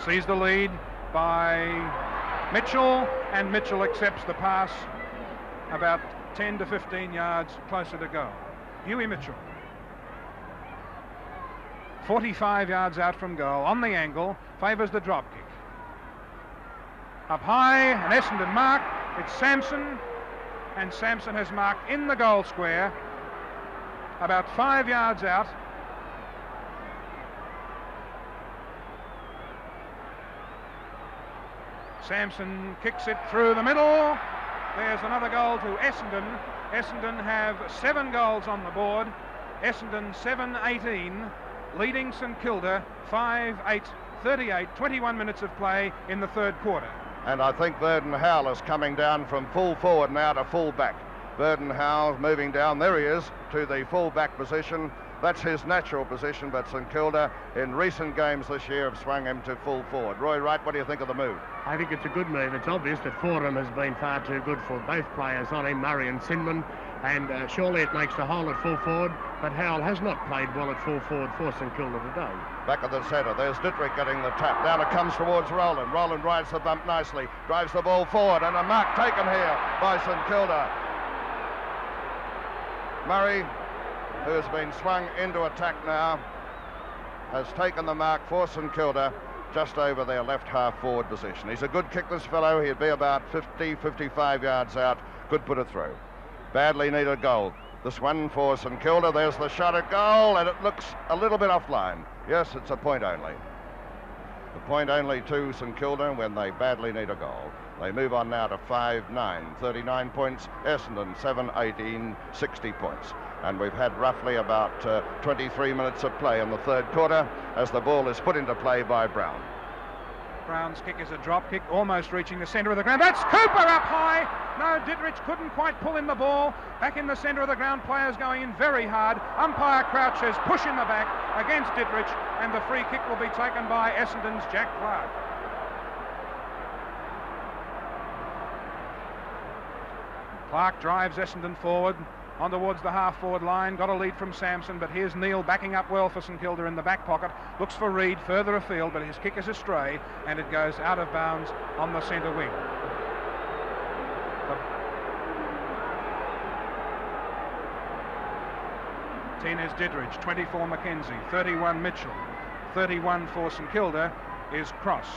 sees the lead by Mitchell, and Mitchell accepts the pass about 10 to 15 yards closer to goal. Huey Mitchell, 45 yards out from goal, on the angle, favours the drop kick. Up high, an Essendon mark. It's Sampson, and Sampson has marked in the goal square, about 5 yards out. Sampson kicks it through the middle. There's another goal to Essendon. Essendon have 7 goals on the board. Essendon 7-18, leading St Kilda 5-8, 38, 21 minutes of play in the third quarter. And I think Burden Howell is coming down from full forward now to full back. Burden Howell moving down, there he is, to the full back position. That's his natural position, but St Kilda in recent games this year have swung him to full forward. Roy Wright, what do you think of the move? I think it's a good move. It's obvious that Fordham has been far too good for both players on him, Murray and Sinman, and surely it makes the hole at full forward, but Howell has not played well at full forward for St Kilda today. Back at the centre, there's Dittrich getting the tap. Down it comes towards Rowland. Rowland rides the bump nicely, drives the ball forward, and a mark taken here by St Kilda. Murray, who has been swung into attack now, has taken the mark for St Kilda just over their left half forward position. He's a good kick, this fellow. He'd be about 50, 55 yards out. Could put it through. Badly needed goal. This one for St Kilda. There's the shot at goal, and it looks a little bit offline. Yes, it's a point only. The point only to St Kilda when they badly need a goal. They move on now to 5-9, 39 points. Essendon 7-18, 60 points. And we've had roughly about 23 minutes of play in the third quarter as the ball is put into play by Brown. Brown's kick is a drop kick, almost reaching the centre of the ground. That's Cooper up high. No, Dittrich couldn't quite pull in the ball. Back in the centre of the ground, players going in very hard. Umpire Crouch says push in the back against Dittrich, and the free kick will be taken by Essendon's Jack Clark. Clark drives Essendon forward on towards the half-forward line. Got a lead from Sampson, but here's Neil backing up well for St Kilda in the back pocket. Looks for Reid further afield, but his kick is astray, and it goes out of bounds on the centre wing. 10 is Dittrich, 24 McKenzie, 31 Mitchell, 31 for St Kilda is Cross.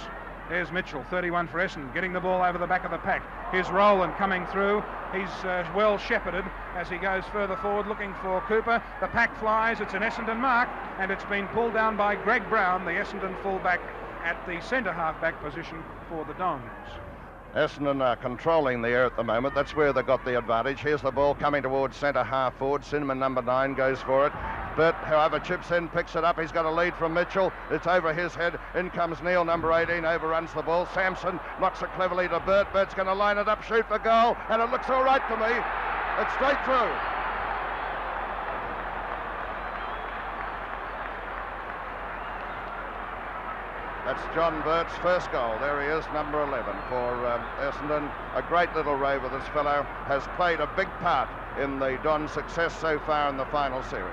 There's Mitchell, 31 for Essendon, getting the ball over the back of the pack. Here's Rowland coming through. He's well shepherded as he goes further forward looking for Cooper. The pack flies, it's an Essendon mark, and it's been pulled down by Greg Brown, the Essendon fullback at the centre half-back position for the Dons. Essendon are controlling the air at the moment. That's where they got the advantage. Here's the ball coming towards centre half forward. Cinnamon number 9 goes for it. Burt, however, chips in, picks it up. He's got a lead from Mitchell. It's over his head. In comes Neil, number 18, overruns the ball. Sampson knocks it cleverly to Burt. Burt's going to line it up, shoot for goal, and it looks all right to me. It's straight through. That's John Burt's first goal. There he is, number 11 for Essendon. A great little rover, this fellow. Has played a big part in the Don's success so far in the final series.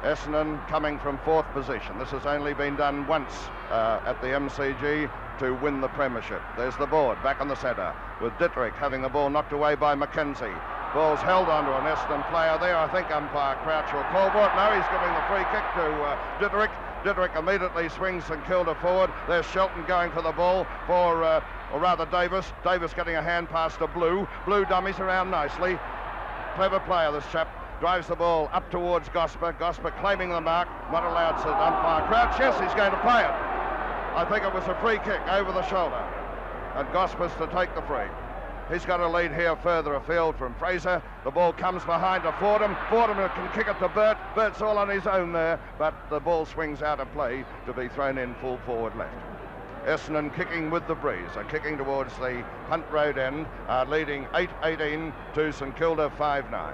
Essendon coming from 4th position. This has only been done once at the MCG to win the premiership. There's the board back on the centre with Dittrich having the ball knocked away by McKenzie. Ball's held onto an Essendon player there. I think umpire Crouch will call for it. No, he's giving the free kick to Dittrich. Dittrich immediately swings St Kilda forward. There's Shelton going for the ball for, or rather Davis. Davis getting a hand pass to Blue. Blue dummies around nicely. Clever player, this chap. Drives the ball up towards Gosper. Gosper claiming the mark. Not allowed, said umpire Crouch. Yes, he's going to play it. I think it was a free kick over the shoulder. And Gosper's to take the free. He's got a lead here further afield from Fraser. The ball comes behind to Fordham. Fordham can kick it to Burt. Burt's all on his own there, but the ball swings out of play to be thrown in full forward left. Essendon kicking with the breeze, are kicking towards the Hunt Road end, are leading 8-18 to St Kilda 5-9.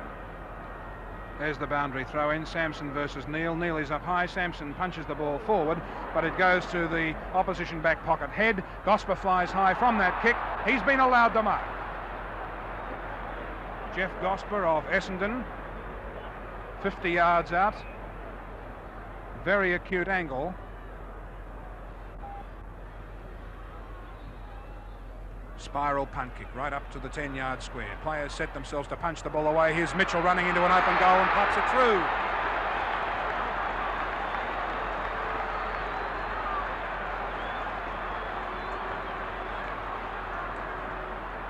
There's the boundary throw in. Sampson versus Neal. Neal is up high. Sampson punches the ball forward, but it goes to the opposition back pocket head. Gosper flies high from that kick. He's been allowed to mark. Jeff Gosper of Essendon, 50 yards out. Very acute angle. Spiral punt kick right up to the 10-yard square. Players set themselves to punch the ball away. Here's Mitchell running into an open goal and pops it through.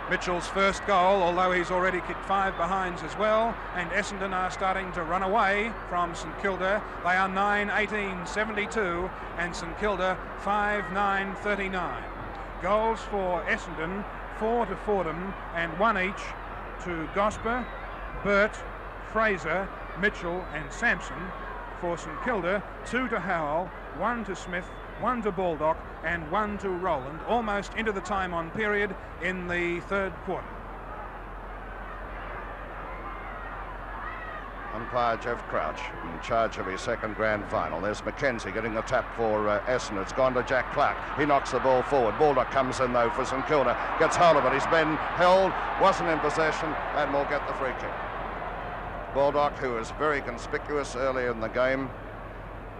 Mitchell's first goal, although he's already kicked 5 behinds as well, and Essendon are starting to run away from St Kilda. They are 9-18-72 and St Kilda 5-9-39. Goals for Essendon, 4 to Fordham and 1 each to Gosper, Burt, Fraser, Mitchell and Sampson. For St Kilda, 2 to Howell, 1 to Smith, 1 to Baldock and 1 to Rowland, almost into the time on period in the third quarter. Umpire Jeff Crouch in charge of his second grand final. There's Mackenzie getting the tap for Essendon. It's gone to Jack Clark. He knocks the ball forward. Baldock comes in though for St Kilda. Gets hold of it. He's been held, wasn't in possession, and will get the free kick. Baldock, who was very conspicuous earlier in the game,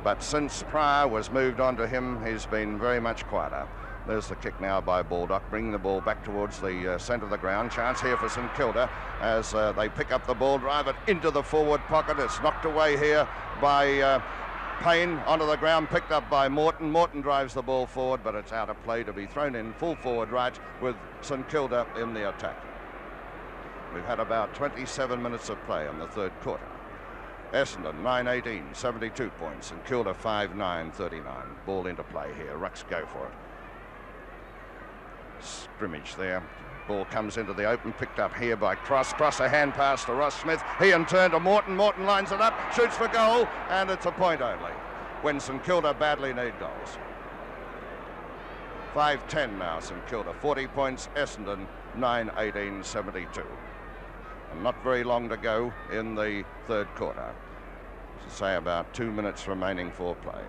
but since Pryor was moved on to him, he's been very much quieter. There's the kick now by Baldock, bringing the ball back towards the centre of the ground. Chance here for St Kilda as they pick up the ball, drive it into the forward pocket. It's knocked away here by Payne onto the ground, picked up by Morton. Morton drives the ball forward, but it's out of play to be thrown in full forward right with St Kilda in the attack. We've had about 27 minutes of play in the third quarter. Essendon 9-18, 72 points, and Kilda 5-9, 39. Ball into play here. Rucks go for it. Scrimmage there. Ball comes into the open, picked up here by Cross. Cross a hand pass to Ross Smith. He in turn to Morton. Morton lines it up, shoots for goal, and it's a point only when St Kilda badly need goals. 5-10 now, St Kilda. 40 points, Essendon 9-18, 72. And not very long to go in the third quarter. To say about 2 minutes remaining for play.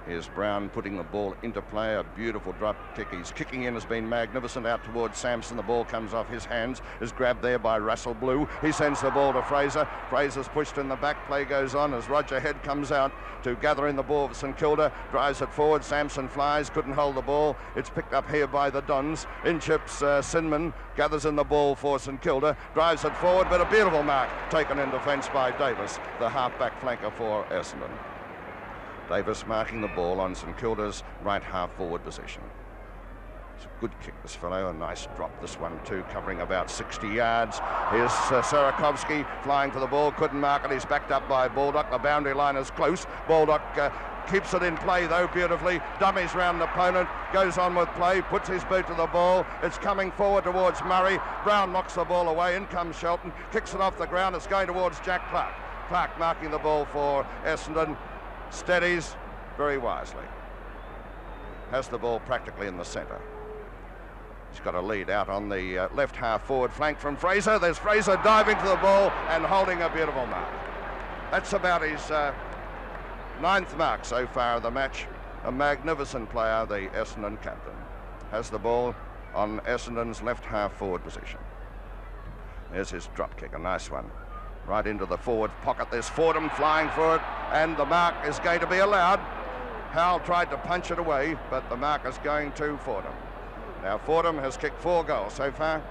Here's Brown putting the ball into play, a beautiful drop kick. He's kicking in, has been magnificent out towards Sampson. The ball comes off his hands, is grabbed there by Russell Blue. He sends the ball to Fraser. Fraser's pushed in the back, play goes on as Roger Head comes out to gather in the ball for St Kilda, drives it forward. Sampson flies, couldn't hold the ball. It's picked up here by the Dons. In chips Sinman, gathers in the ball for St Kilda, drives it forward, but a beautiful mark taken in defence by Davis, the half-back flanker for Essendon. Davis marking the ball on St Kilda's right half-forward position. It's a good kick, this fellow. A nice drop, this one too, covering about 60 yards. Here's Sarakovsky flying for the ball, couldn't mark it. He's backed up by Baldock. The boundary line is close. Baldock keeps it in play though beautifully. Dummies round the opponent, goes on with play, puts his boot to the ball. It's coming forward towards Murray. Brown knocks the ball away. In comes Shelton, kicks it off the ground. It's going towards Jack Clark. Clark marking the ball for Essendon. Steadies very wisely. Has the ball practically in the centre. He's got a lead out on the left half forward flank from Fraser. There's Fraser diving to the ball and holding a beautiful mark. That's about his 9th mark so far of the match. A magnificent player, the Essendon captain. Has the ball on Essendon's left half forward position. There's his drop kick, a nice one. Right into the forward pocket. There's Fordham flying for it, and the mark is going to be allowed. Howell tried to punch it away, but the mark is going to Fordham. Now Fordham has kicked 4 goals so far,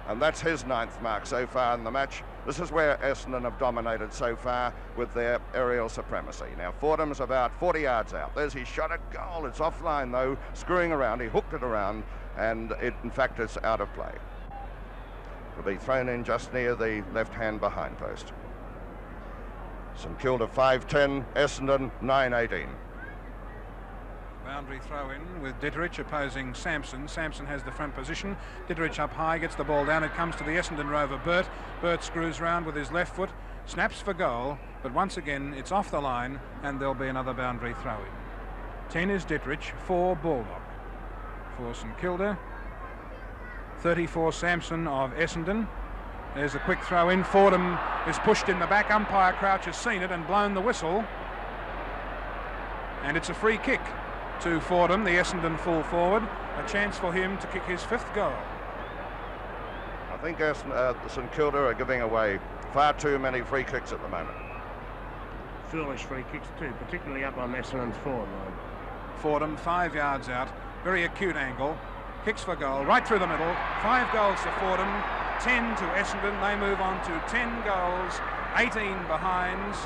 and that's his 9th mark so far in the match. This is where Essendon have dominated so far with their aerial supremacy. Now Fordham's about 40 yards out. There's his shot at goal. It's offline though, screwing around. He hooked it around, and in fact it's out of play. Will be thrown in just near the left-hand behind post. St Kilda 5-10, Essendon 9-18. Boundary throw in with Ditterich opposing Sampson. Sampson has the front position. Ditterich up high, gets the ball down. It comes to the Essendon rover, Burt. Burt screws round with his left foot, snaps for goal, but once again it's off the line and there'll be another boundary throw in. 10 is Ditterich, 4 Baldock. For St Kilda, 34 Sampson of Essendon. There's a quick throw in. Fordham is pushed in the back. Umpire Crouch has seen it and blown the whistle. And it's a free kick to Fordham, the Essendon full forward. A chance for him to kick his 5th goal. I think St Kilda are giving away far too many free kicks at the moment. Foolish free kicks too, particularly up on Essendon's forward line. Fordham 5 yards out, very acute angle, kicks for goal, right through the middle. 5 goals to Fordham, 10 to Essendon. They move on to 10 goals, 18 behinds,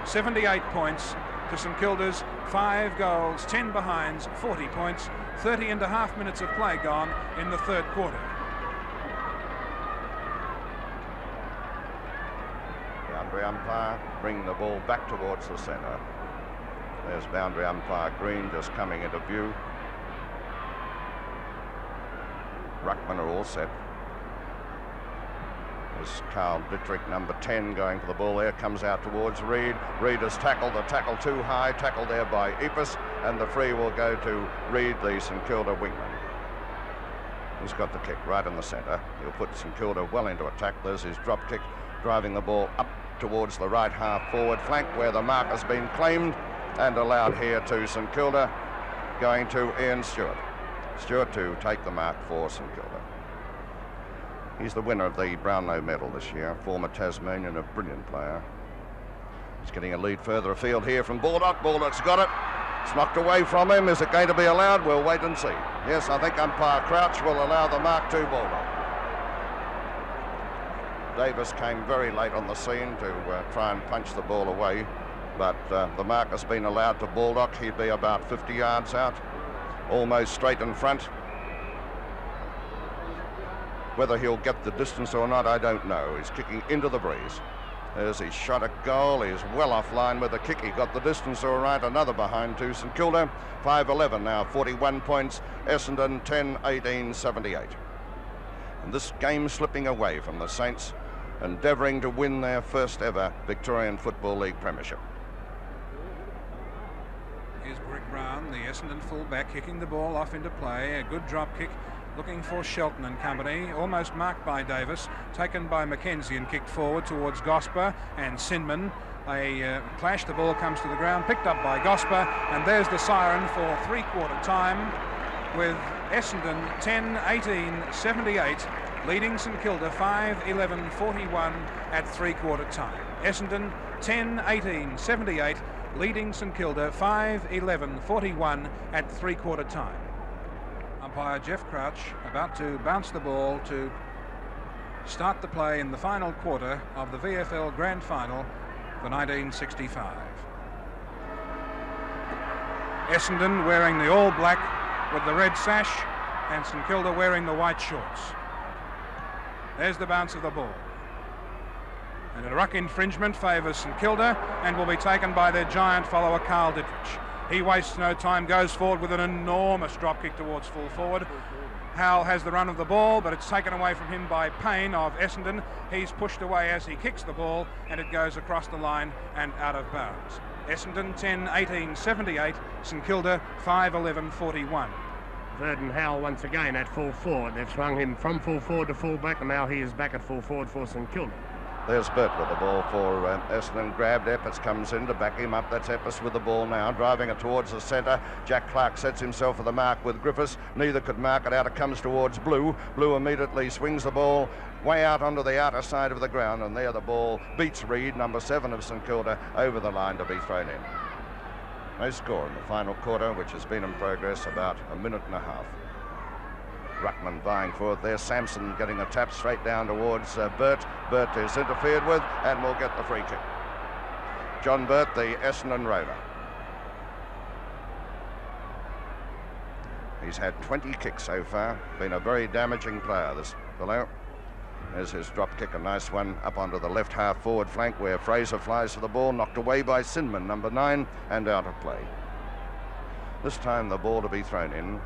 78 points to St Kilda's 5 goals, 10 behinds, 40 points, 30.5 minutes of play gone in the 3rd quarter. Boundary umpire bringing the ball back towards the centre. There's boundary umpire Green just coming into view. Ruckman are all set. There's Carl Dittrich, number 10, going for the ball there, comes out towards Reid. Reid has tackled, the tackle too high, tackled there by Epis, and the free will go to Reid, the St Kilda wingman. He's got the kick right in the centre. He'll put St Kilda well into attack. There's his drop kick, driving the ball up towards the right half forward flank, where the mark has been claimed and allowed here to St Kilda, going to Ian Stewart. Stewart to take the mark for St Kilda. He's the winner of the Brownlow medal this year, former Tasmanian, a brilliant player. He's getting a lead further afield here from Baldock. Baldock's got it. It's knocked away from him. Is it going to be allowed? We'll wait and see. Yes, I think umpire Crouch will allow the mark to Baldock. Davis came very late on the scene to try and punch the ball away, but the mark has been allowed to Baldock. He'd be about 50 yards out, almost straight in front. Whether he'll get the distance or not, I don't know. He's kicking into the breeze. There's his shot at goal. He's well offline with the kick. He got the distance all right. Another behind to St Kilda. 5-11 now, 41 points. Essendon 10-18, 78. And this game slipping away from the Saints, endeavouring to win their first ever Victorian Football League premiership. Here's Brick Brown, the Essendon fullback, kicking the ball off into play. A good drop kick, looking for Shelton and company, almost marked by Davis, taken by Mackenzie and kicked forward towards Gosper and Sinman. They clash, the ball comes to the ground, picked up by Gosper, and there's the siren for 3/4 time, with Essendon 10-18, 78, leading St Kilda 5-11, 41 at 3/4 time. Essendon 10-18, 78, leading St Kilda 5-11, 41 at 3/4 time. Umpire Jeff Crouch about to bounce the ball to start the play in the final quarter of the VFL Grand Final for 1965. Essendon wearing the all black with the red sash, and St Kilda wearing the white shorts. There's the bounce of the ball. And a ruck infringement favours St Kilda and will be taken by their giant follower Carl Dittrich. He wastes no time, goes forward with an enormous drop kick towards full forward. Howell has the run of the ball, but it's taken away from him by Payne of Essendon. He's pushed away as he kicks the ball, and it goes across the line and out of bounds. Essendon 10-18, 78, St Kilda 5-11, 41. Verdon Howell once again at full forward. They've swung him from full forward to full back, and now he is back at full forward for St Kilda. There's Burt with the ball for Essendon. Grabbed. Epis comes in to back him up. That's Epis with the ball now, driving it towards the centre. Jack Clark sets himself for the mark with Griffiths. Neither could mark it out. It comes towards Blue. Blue immediately swings the ball way out onto the outer side of the ground, and there the ball beats Reid, number 7 of St Kilda, over the line to be thrown in. No score in the final quarter, which has been in progress about a minute and a half. Ruckman vying for it there. Sampson getting a tap straight down towards Burt. Burt is interfered with and will get the free kick. John Burt, the Essendon rover. He's had 20 kicks so far. Been a very damaging player, this fellow. There's his drop kick, a nice one up onto the left half forward flank where Fraser flies for the ball, knocked away by Sinman, number 9, and out of play. This time the ball to be thrown in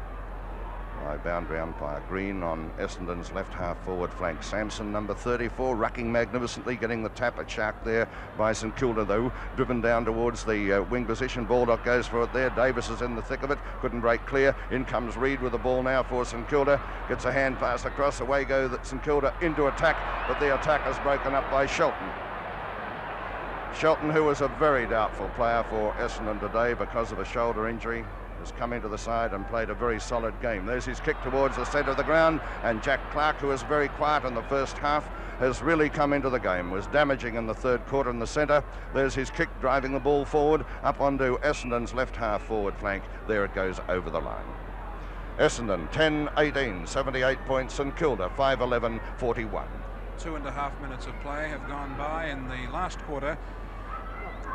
by boundary umpire Green on Essendon's left half forward flank. Samson, number 34, rucking magnificently, getting the tap at Shark there by St Kilda, though, driven down towards the wing position. Baldock goes for it there. Davis is in the thick of it, couldn't break clear. In comes Reid with the ball now for St Kilda. Gets a hand pass across. Away go that St Kilda into attack, but the attack is broken up by Shelton. Shelton, who was a very doubtful player for Essendon today because of a shoulder injury, has come into the side and played a very solid game. There's his kick towards the centre of the ground, and Jack Clark, who was very quiet in the first half, has really come into the game, was damaging in the third quarter in the centre. There's his kick driving the ball forward up onto Essendon's left half forward flank. There it goes over the line. Essendon 10-18, 78 points. St Kilda 5-11, 41. 2.5 minutes of play have gone by in the last quarter.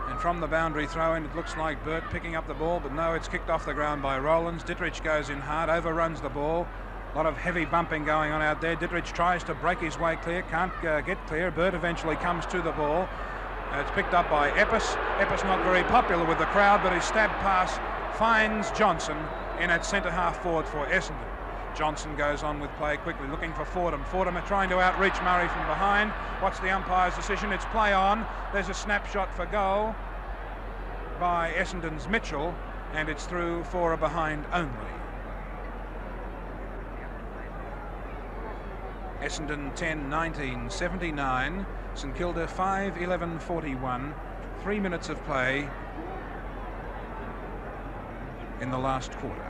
And from the boundary throw-in, it looks like Burt picking up the ball, but no, it's kicked off the ground by Rowlands. Dittrich goes in hard, overruns the ball. A lot of heavy bumping going on out there. Dittrich tries to break his way clear, can't get clear. Burt eventually comes to the ball. It's picked up by Epps. Epps not very popular with the crowd, but his stab pass finds Johnson in at centre half forward for Essendon. Johnson goes on with play quickly, looking for Fordham. Fordham are trying to outreach Murray from behind. What's the umpire's decision? It's play on. There's a snapshot for goal by Essendon's Mitchell, and it's through for a behind only. Essendon 10-19, 79. St Kilda 5-11, 41. 3 minutes of play in the last quarter.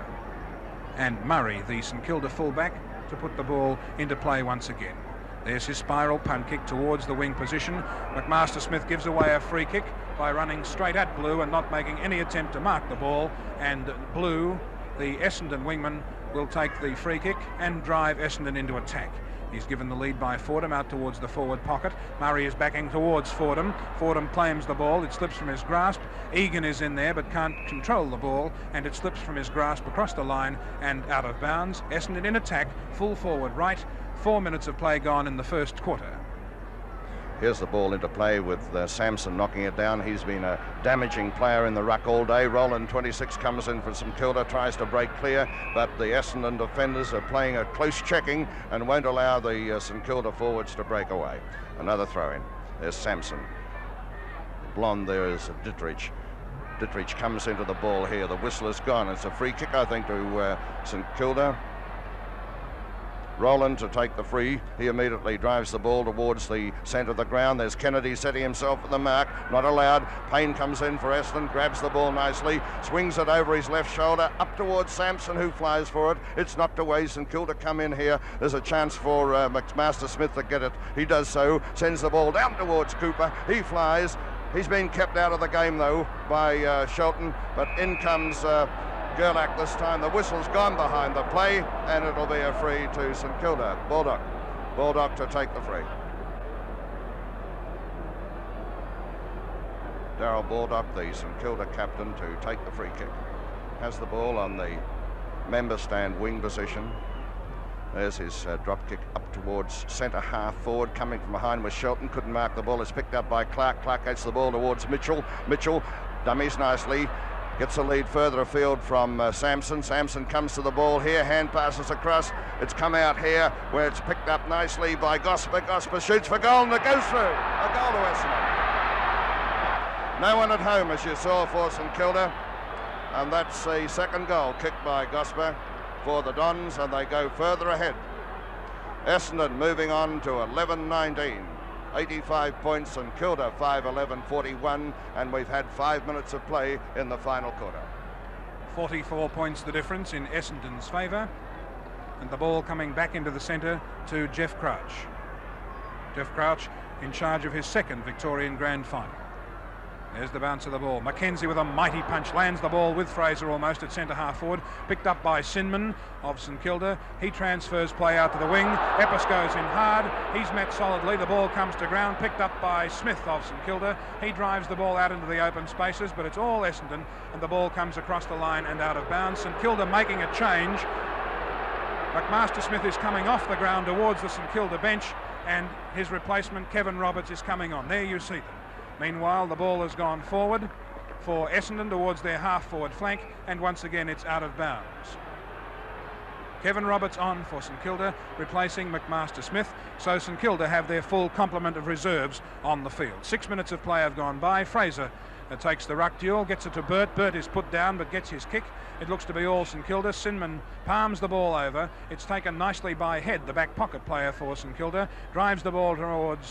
And Murray, the St Kilda fullback, to put the ball into play once again. There's his spiral punt kick towards the wing position. McMaster-Smith gives away a free kick by running straight at Blue and not making any attempt to mark the ball. And Blue, the Essendon wingman, will take the free kick and drive Essendon into attack. He's given the lead by Fordham out towards the forward pocket. Murray is backing towards Fordham. Fordham claims the ball. It slips from his grasp. Egan is in there but can't control the ball, and it slips from his grasp across the line and out of bounds. Essendon in attack, full forward right. 4 minutes of play gone in the first quarter. Here's the ball into play with Samson knocking it down. He's been a damaging player in the ruck all day. Roland, 26, comes in for St Kilda, tries to break clear, but the Essendon defenders are playing a close checking and won't allow the St Kilda forwards to break away. Another throw-in. There's Samson. Blonde there is Dittrich. Dittrich comes into the ball here. The whistle is gone. It's a free kick, I think, to St Kilda. Rowland to take the free. He immediately drives the ball towards the centre of the ground. There's Kennedy setting himself at the mark. Not allowed. Payne comes in for Essendon, grabs the ball nicely, swings it over his left shoulder, up towards Samson, who flies for it. It's knocked away. St Kilda come in here. There's a chance for McMaster-Smith to get it. He does so, sends the ball down towards Cooper. He flies. He's been kept out of the game, though, by Shelton, but in comes Gerlach this time. The whistle's gone behind the play, and it'll be a free to St Kilda. Baldock to take the free. Darryl Baldock, the St Kilda captain, to take the free kick. Has the ball on the member stand wing position. There's his drop kick up towards centre half forward. Coming from behind was Shelton. Couldn't mark the ball. It's picked up by Clark. Clark gets the ball towards Mitchell. Mitchell dummies nicely. Gets the lead further afield from Samson. Samson comes to the ball here. Hand passes across. It's come out here where it's picked up nicely by Gosper. Gosper shoots for goal and it goes through. A goal to Essendon. No one at home, as you saw, for St Kilda. And that's the second goal kicked by Gosper for the Dons, and they go further ahead. Essendon moving on to 11-19. 85 points, and Kilda 5-11, 41, and we've had 5 minutes of play in the final quarter. 44 points the difference in Essendon's favour, and the ball coming back into the centre to Jeff Crouch. Jeff Crouch in charge of his second Victorian Grand Final. There's the bounce of the ball. Mackenzie with a mighty punch lands the ball with Fraser almost at centre half forward. Picked up by Sinman of St Kilda. He transfers play out to the wing. Epps goes in hard. He's met solidly. The ball comes to ground. Picked up by Smith of St Kilda. He drives the ball out into the open spaces, but it's all Essendon, and the ball comes across the line and out of bounds. St Kilda making a change. McMaster-Smith is coming off the ground towards the St Kilda bench, and his replacement, Kevin Roberts, is coming on. There you see them. Meanwhile, the ball has gone forward, for Essendon towards their half-forward flank, and once again it's out of bounds. Kevin Roberts on for St Kilda, replacing McMaster-Smith, so St Kilda have their full complement of reserves on the field. 6 minutes of play have gone by. Fraser takes the ruck duel, gets it to Burt. Burt is put down but gets his kick. It looks to be all St Kilda. Sinman palms the ball over. It's taken nicely by Head, the back pocket player for St Kilda. Drives the ball towards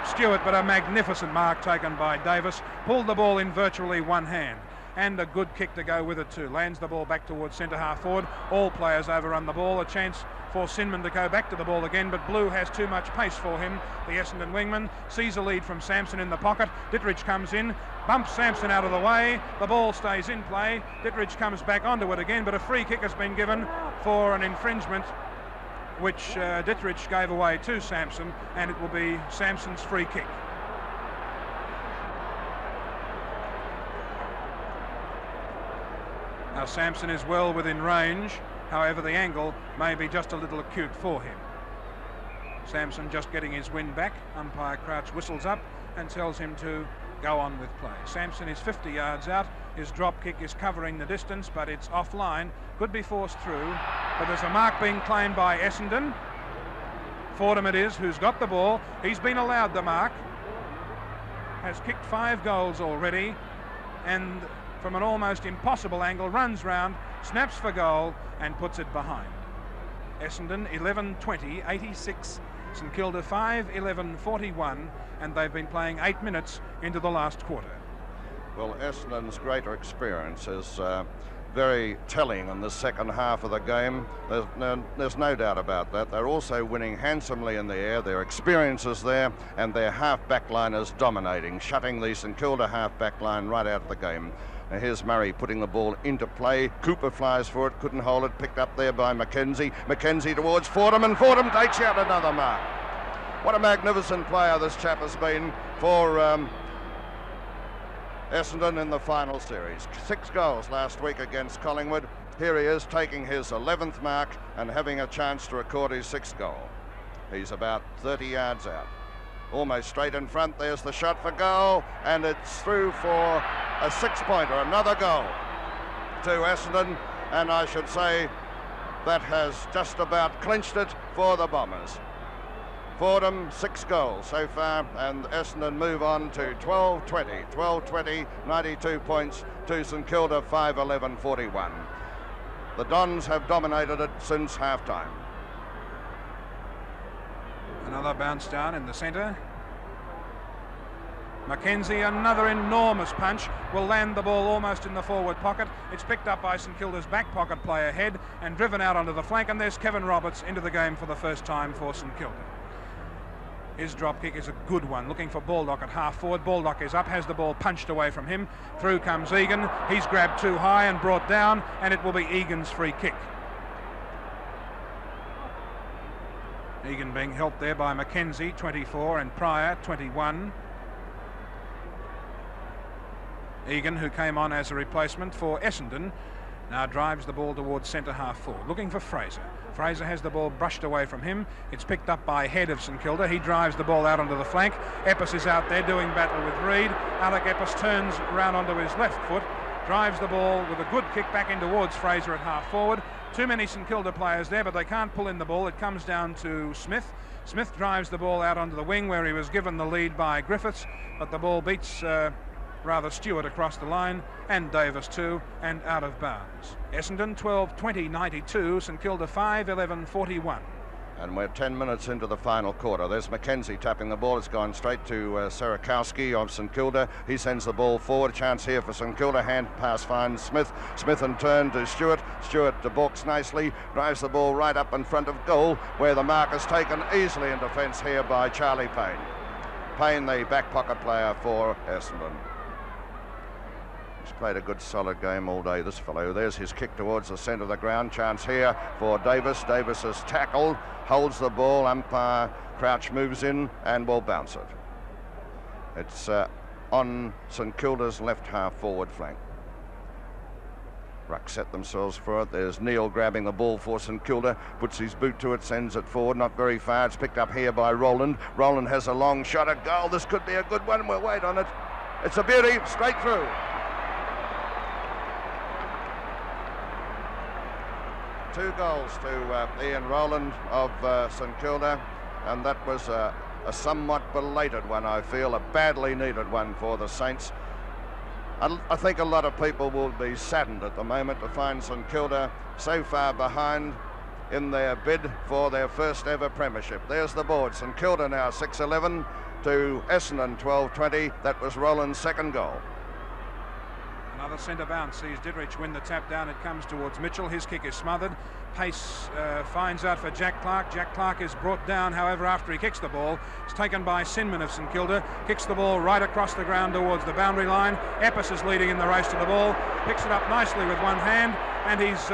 Stewart, but a magnificent mark taken by Davis. Pulled the ball in virtually one hand. And a good kick to go with it too. Lands the ball back towards centre half forward. All players overrun the ball. A chance for Sinman to go back to the ball again, but Blue has too much pace for him. The Essendon wingman sees a lead from Sampson in the pocket. Ditterich comes in, bumps Sampson out of the way. The ball stays in play. Ditterich comes back onto it again, but a free kick has been given for an infringement which Ditterich gave away to Sampson, and it will be Sampson's free kick. Now Sampson is well within range, however the angle may be just a little acute for him. Sampson just getting his wind back. Umpire Crouch whistles up and tells him to go on with play. Sampson is 50 yards out. His drop kick is covering the distance, but it's offline. Could be forced through, but there's a mark being claimed by Essendon. Fordham it is who's got the ball. He's been allowed the mark. Has kicked 5 goals already, and from an almost impossible angle, runs round, snaps for goal and puts it behind. Essendon 11-20, 86, St Kilda 5-11, 41, and they've been playing 8 minutes into the last quarter. Well, Essendon's greater experience is very telling in the second half of the game. There's no doubt about that. They're also winning handsomely in the air. Their experience is there, and their half-back line is dominating, shutting the St Kilda half-back line right out of the game. Now here's Murray putting the ball into play. Cooper flies for it, couldn't hold it, picked up there by McKenzie. McKenzie towards Fordham, and Fordham takes out another mark. What a magnificent player this chap has been for Essendon in the final series. 6 goals last week against Collingwood. Here he is taking his 11th mark and having a chance to record his 6th goal. He's about 30 yards out. Almost straight in front. There's the shot for goal, and it's through for a 6-pointer, another goal to Essendon, and I should say that has just about clinched it for the Bombers. Fordham 6 goals so far, and Essendon move on to 12-20, 92 points to St Kilda 5-11, 41. The Dons have dominated it since half-time. Another bounce down in the centre. McKenzie, another enormous punch, will land the ball almost in the forward pocket. It's picked up by St Kilda's back pocket player Head and driven out onto the flank, and there's Kevin Roberts into the game for the first time for St Kilda. His drop kick is a good one, looking for Baldock at half forward. Baldock is up, has the ball punched away from him. Through comes Egan. He's grabbed too high and brought down, and it will be Egan's free kick. Egan being helped there by McKenzie, 24, and Pryor, 21. Egan, who came on as a replacement for Essendon, now drives the ball towards centre half forward, looking for Fraser. Fraser has the ball brushed away from him. It's picked up by Head of St Kilda. He drives the ball out onto the flank. Epps is out there doing battle with Reid. Alec Epps turns round onto his left foot, drives the ball with a good kick back in towards Fraser at half forward. Too many St Kilda players there, but they can't pull in the ball. It comes down to Smith. Smith drives the ball out onto the wing where he was given the lead by Griffiths, but the ball beats Stewart across the line, and Davis too, and out of bounds. Essendon 12-20, 92, St Kilda 5-11, 41. And we're 10 minutes into the final quarter. There's McKenzie tapping the ball. It's gone straight to Sarakowski of St Kilda. He sends the ball forward. A chance here for St Kilda. Hand pass finds Smith. Smith in turn to Stewart. Stewart balks nicely. Drives the ball right up in front of goal, where the mark is taken easily in defence here by Charlie Payne. Payne, the back pocket player for Essendon. He's played a good solid game all day, this fellow. There's his kick towards the centre of the ground. Chance here for Davis. Davis is tackled, holds the ball. Umpire Crouch moves in and will bounce it. It's on St Kilda's left half forward flank. Ruck set themselves for it. There's Neil grabbing the ball for St Kilda, puts his boot to it, sends it forward, not very far. It's picked up here by Roland. Roland has a long shot at goal. This could be a good one. We'll wait on it. It's a beauty, straight through. Two goals to Ian Rowland of St Kilda, and that was a somewhat belated one, I feel, a badly needed one for the Saints. I think a lot of people will be saddened at the moment to find St Kilda so far behind in their bid for their first ever premiership. There's the board. St Kilda now 6-11 to Essendon 12-20. That was Rowland's second goal. Another centre bounce sees Ditterich win the tap down. It comes towards Mitchell. His kick is smothered. Pace finds out for Jack Clark. Jack Clark is brought down, however, after he kicks the ball. It's taken by Sinman of St Kilda. Kicks the ball right across the ground towards the boundary line. Epps is leading in the race to the ball. Picks it up nicely with one hand, and he's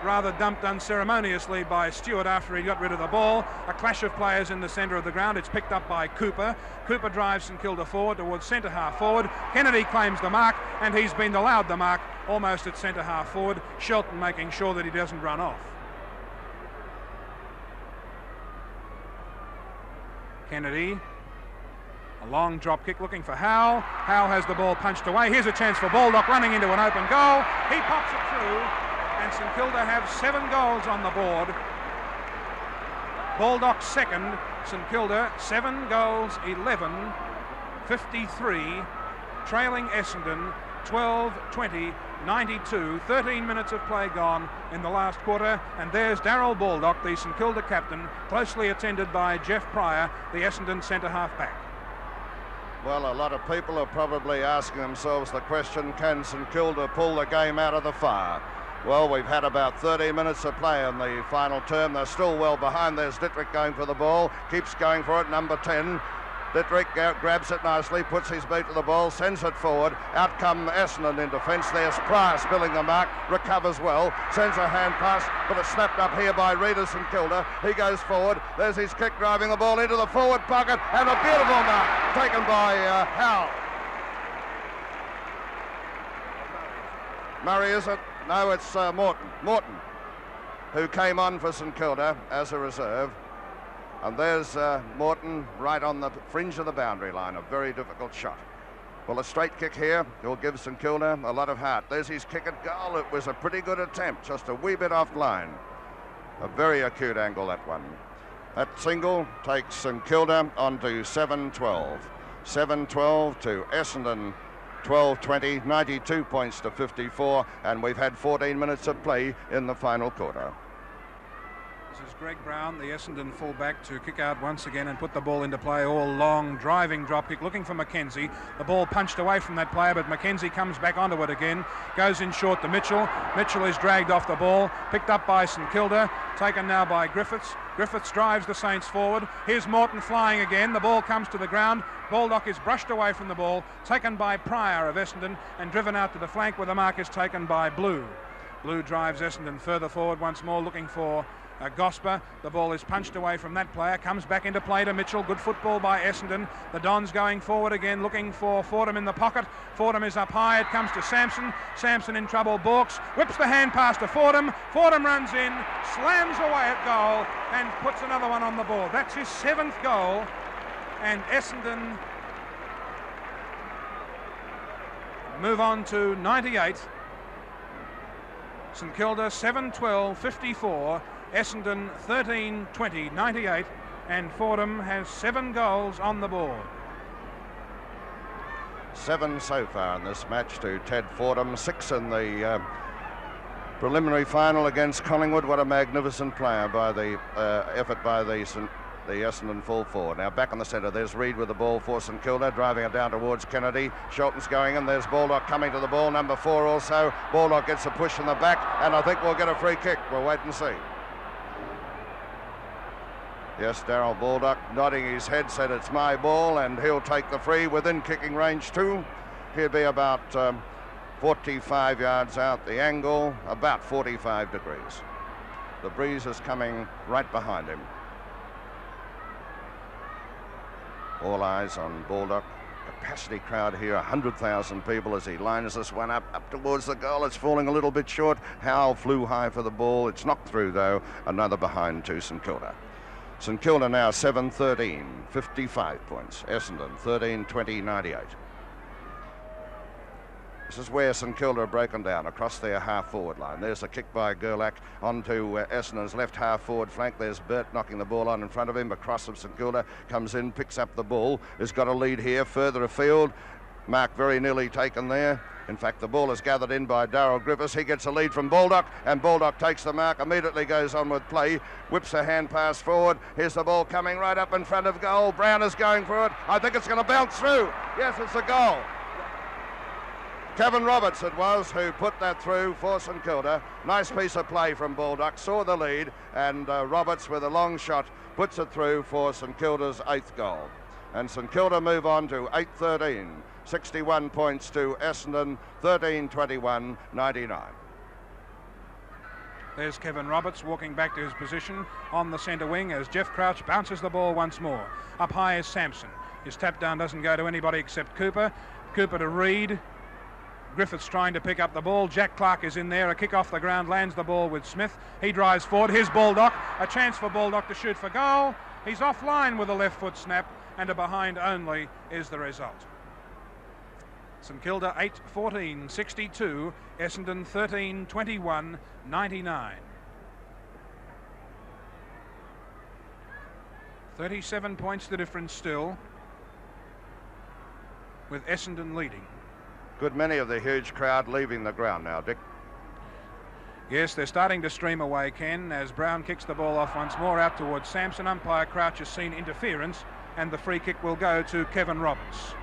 rather dumped unceremoniously by Stewart after he got rid of the ball. A clash of players in the centre of the ground. It's picked up by Cooper. Cooper drives St Kilda forward towards centre half forward. Kennedy claims the mark, and he's been allowed the mark almost at centre half forward. Shelton making sure that he doesn't run off. Kennedy, a long drop kick looking for Howe. Howe has the ball punched away. Here's a chance for Baldock running into an open goal. He pops it through, and St Kilda have 7 goals on the board. Baldock second, St Kilda 7 goals, 11, 53, trailing Essendon 12-20, 92, 13 minutes of play gone in the last quarter, and there's Darryl Baldock, the St Kilda captain, closely attended by Jeff Pryor, the Essendon centre half back. Well, a lot of people are probably asking themselves the question, can St Kilda pull the game out of the fire? Well, we've had about 30 minutes of play in the final term. They're still well behind. There's Ditterich going for the ball, keeps going for it, number 10. Ditterich grabs it nicely, puts his beat to the ball, sends it forward. Out come Essendon in defence. There's Pryor spilling the mark, recovers well, sends a hand pass, but it's snapped up here by Reed of St Kilda. He goes forward. There's his kick, driving the ball into the forward pocket, and a beautiful mark taken by Howe. Murray, is it? No, it's Morton, who came on for St Kilda as a reserve. And there's Morton right on the fringe of the boundary line. A very difficult shot. Well, a straight kick here will give St Kilda a lot of heart. There's his kick at goal. It was a pretty good attempt, just a wee bit off line. A very acute angle, that one. That single takes St Kilda on to 7-12. 7-12 to Essendon 12-20, 92 points to 54, and we've had 14 minutes of play in the final quarter. This is Greg Brown, the Essendon fullback, to kick out once again and put the ball into play. All long, driving drop kick, looking for Mackenzie. The ball punched away from that player, but Mackenzie comes back onto it again. Goes in short to Mitchell. Mitchell is dragged off the ball, picked up by St Kilda, taken now by Griffiths. Griffiths drives the Saints forward. Here's Morton flying again. The ball comes to the ground. Baldock is brushed away from the ball, taken by Pryor of Essendon, and driven out to the flank where the mark is taken by Blue. Blue drives Essendon further forward once more, looking for Gosper. The ball is punched away from that player, comes back into play to Mitchell. Good football by Essendon. The Dons going forward again, looking for Fordham in the pocket. Fordham is up high. It comes to Sampson. Sampson in trouble. Borks whips the hand pass to Fordham. Fordham runs in, slams away at goal, and puts another one on the board. That's his 7th goal, and Essendon move on to 98. St Kilda 7-12, 54. Essendon 13-20, 98, and Fordham has 7 goals on the board. 7 so far in this match to Ted Fordham, 6 in the preliminary final against Collingwood. What a magnificent player by the effort by the Essendon full forward. Now back on the centre, there's Reed with the ball for St Kilda, driving it down towards Kennedy. Shelton's going in, there's Baldock coming to the ball, number 4 also. Baldock gets a push in the back, and I think we'll get a free kick. We'll wait and see. Yes, Darryl Baldock nodding his head, said it's my ball, and he'll take the free within kicking range too. He'll be about 45 yards out the angle, about 45 degrees. The breeze is coming right behind him. All eyes on Baldock. Capacity crowd here, 100,000 people as he lines this one up towards the goal. It's falling a little bit short. Howe flew high for the ball. It's knocked through though. Another behind to St Kilda. St Kilda now 7-13, 55 points. Essendon 13-20, 98. This is where St Kilda are broken down across their half-forward line. There's a kick by Gerlach onto Essendon's left half-forward flank. There's Burt knocking the ball on in front of him. Across of St Kilda comes in, picks up the ball. Has got a lead here further afield. Mark very nearly taken there. In fact, the ball is gathered in by Darryl Griffiths. He gets a lead from Baldock, and Baldock takes the mark, immediately goes on with play, whips a hand pass forward. Here's the ball coming right up in front of goal. Brown is going for it. I think it's going to bounce through. Yes, it's a goal. Kevin Roberts it was who put that through for St Kilda. Nice piece of play from Baldock, saw the lead, and Roberts with a long shot puts it through for St Kilda's 8th goal. And St Kilda move on to 8-13, 61 points to Essendon, 13-21-99. There's Kevin Roberts walking back to his position on the centre wing as Jeff Crouch bounces the ball once more. Up high is Sampson. His tap down doesn't go to anybody except Cooper. Cooper to Reid. Griffiths trying to pick up the ball. Jack Clark is in there. A kick off the ground, lands the ball with Smith. He drives forward. Here's Baldock. A chance for Baldock to shoot for goal. He's offline with a left foot snap, and a behind only is the result. St Kilda 8-14, 62. Essendon 13-21, 99. 37 points the difference still, with Essendon leading. Good many of the huge crowd leaving the ground now, Dick. Yes, they're starting to stream away, Ken, as Brown kicks the ball off once more out towards Sampson. Umpire Crouch has seen interference, and the free kick will go to Kevin Roberts.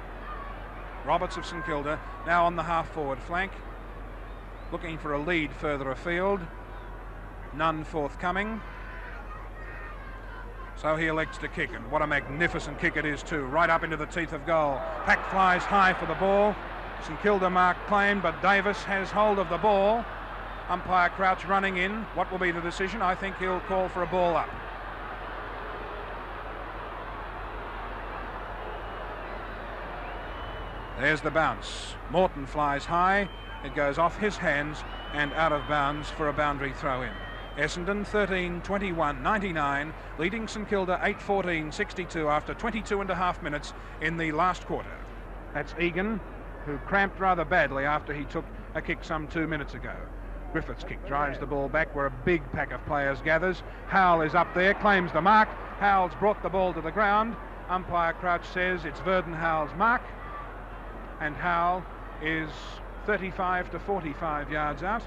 Roberts of St Kilda now on the half-forward flank, looking for a lead further afield. None forthcoming. So he elects to kick, and what a magnificent kick it is too, right up into the teeth of goal. Pack flies high for the ball. St Kilda mark claimed, but Davis has hold of the ball. Umpire Crouch running in. What will be the decision? I think he'll call for a ball up. There's the bounce. Morton flies high. It goes off his hands and out of bounds for a boundary throw in. Essendon 13-21, 99, leading St Kilda 8-14, 62 after 22 and a half minutes in the last quarter. That's Egan, who cramped rather badly after he took a kick some 2 minutes ago. Griffiths' kick drives the ball back where a big pack of players gathers. Howell is up there, claims the mark. Howell's brought the ball to the ground. Umpire Crouch says it's Verden Howell's mark, and Howell is 35 to 45 yards out,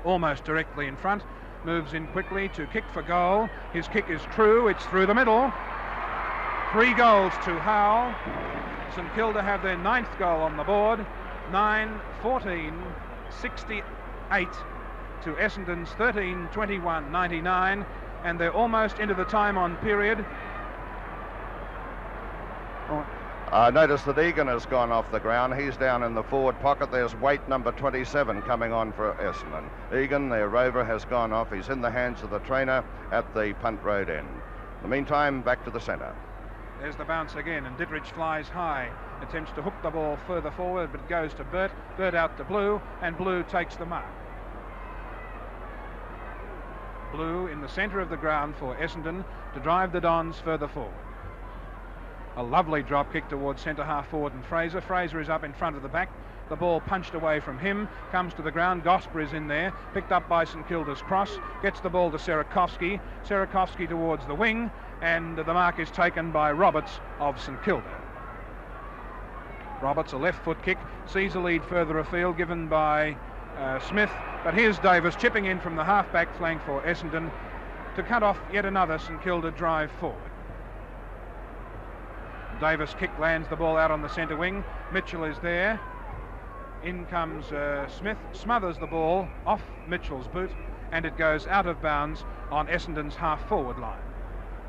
almost directly in front. Moves in quickly to kick for goal. His kick is true, it's through the middle. 3 goals to Howell. St Kilda have their 9th goal on the board. 9-14, 68 to Essendon's 13-21, 99, and they're almost into the time on period. I notice that Egan has gone off the ground. He's down in the forward pocket. There's weight number 27 coming on for Essendon. Egan, their rover, has gone off. He's in the hands of the trainer at the punt road end. In the meantime, back to the centre. There's the bounce again, and Ditterich flies high. Attempts to hook the ball further forward, but it goes to Burt. Burt out to Blue, and Blue takes the mark. Blue in the centre of the ground for Essendon to drive the Dons further forward. A lovely drop kick towards centre half forward and Fraser. Fraser is up in front of the back. The ball punched away from him, comes to the ground. Gosper is in there, picked up by St Kilda's cross, gets the ball to Serakovsky. Serakovsky towards the wing, and the mark is taken by Roberts of St Kilda. Roberts, a left foot kick, sees a lead further afield given by Smith, but here's Davis chipping in from the half-back flank for Essendon to cut off yet another St Kilda drive forward. Davis' kick lands the ball out on the centre wing. Mitchell is there. In comes Smith, smothers the ball off Mitchell's boot, and it goes out of bounds on Essendon's half-forward line.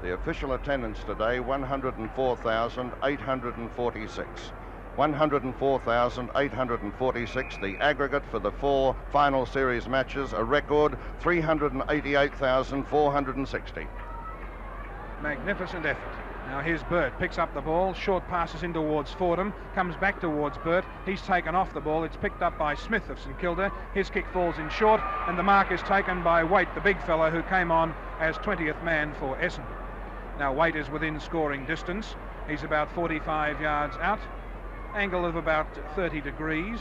The official attendance today, 104,846. 104,846. The aggregate for the 4 final series matches, a record 388,460. Magnificent effort. Now here's Burt, picks up the ball, short passes in towards Fordham, comes back towards Burt. He's taken off the ball. It's picked up by Smith of St Kilda. His kick falls in short, and the mark is taken by Waite, the big fella who came on as 20th man for Essendon. Now Waite is within scoring distance. He's about 45 yards out, angle of about 30 degrees,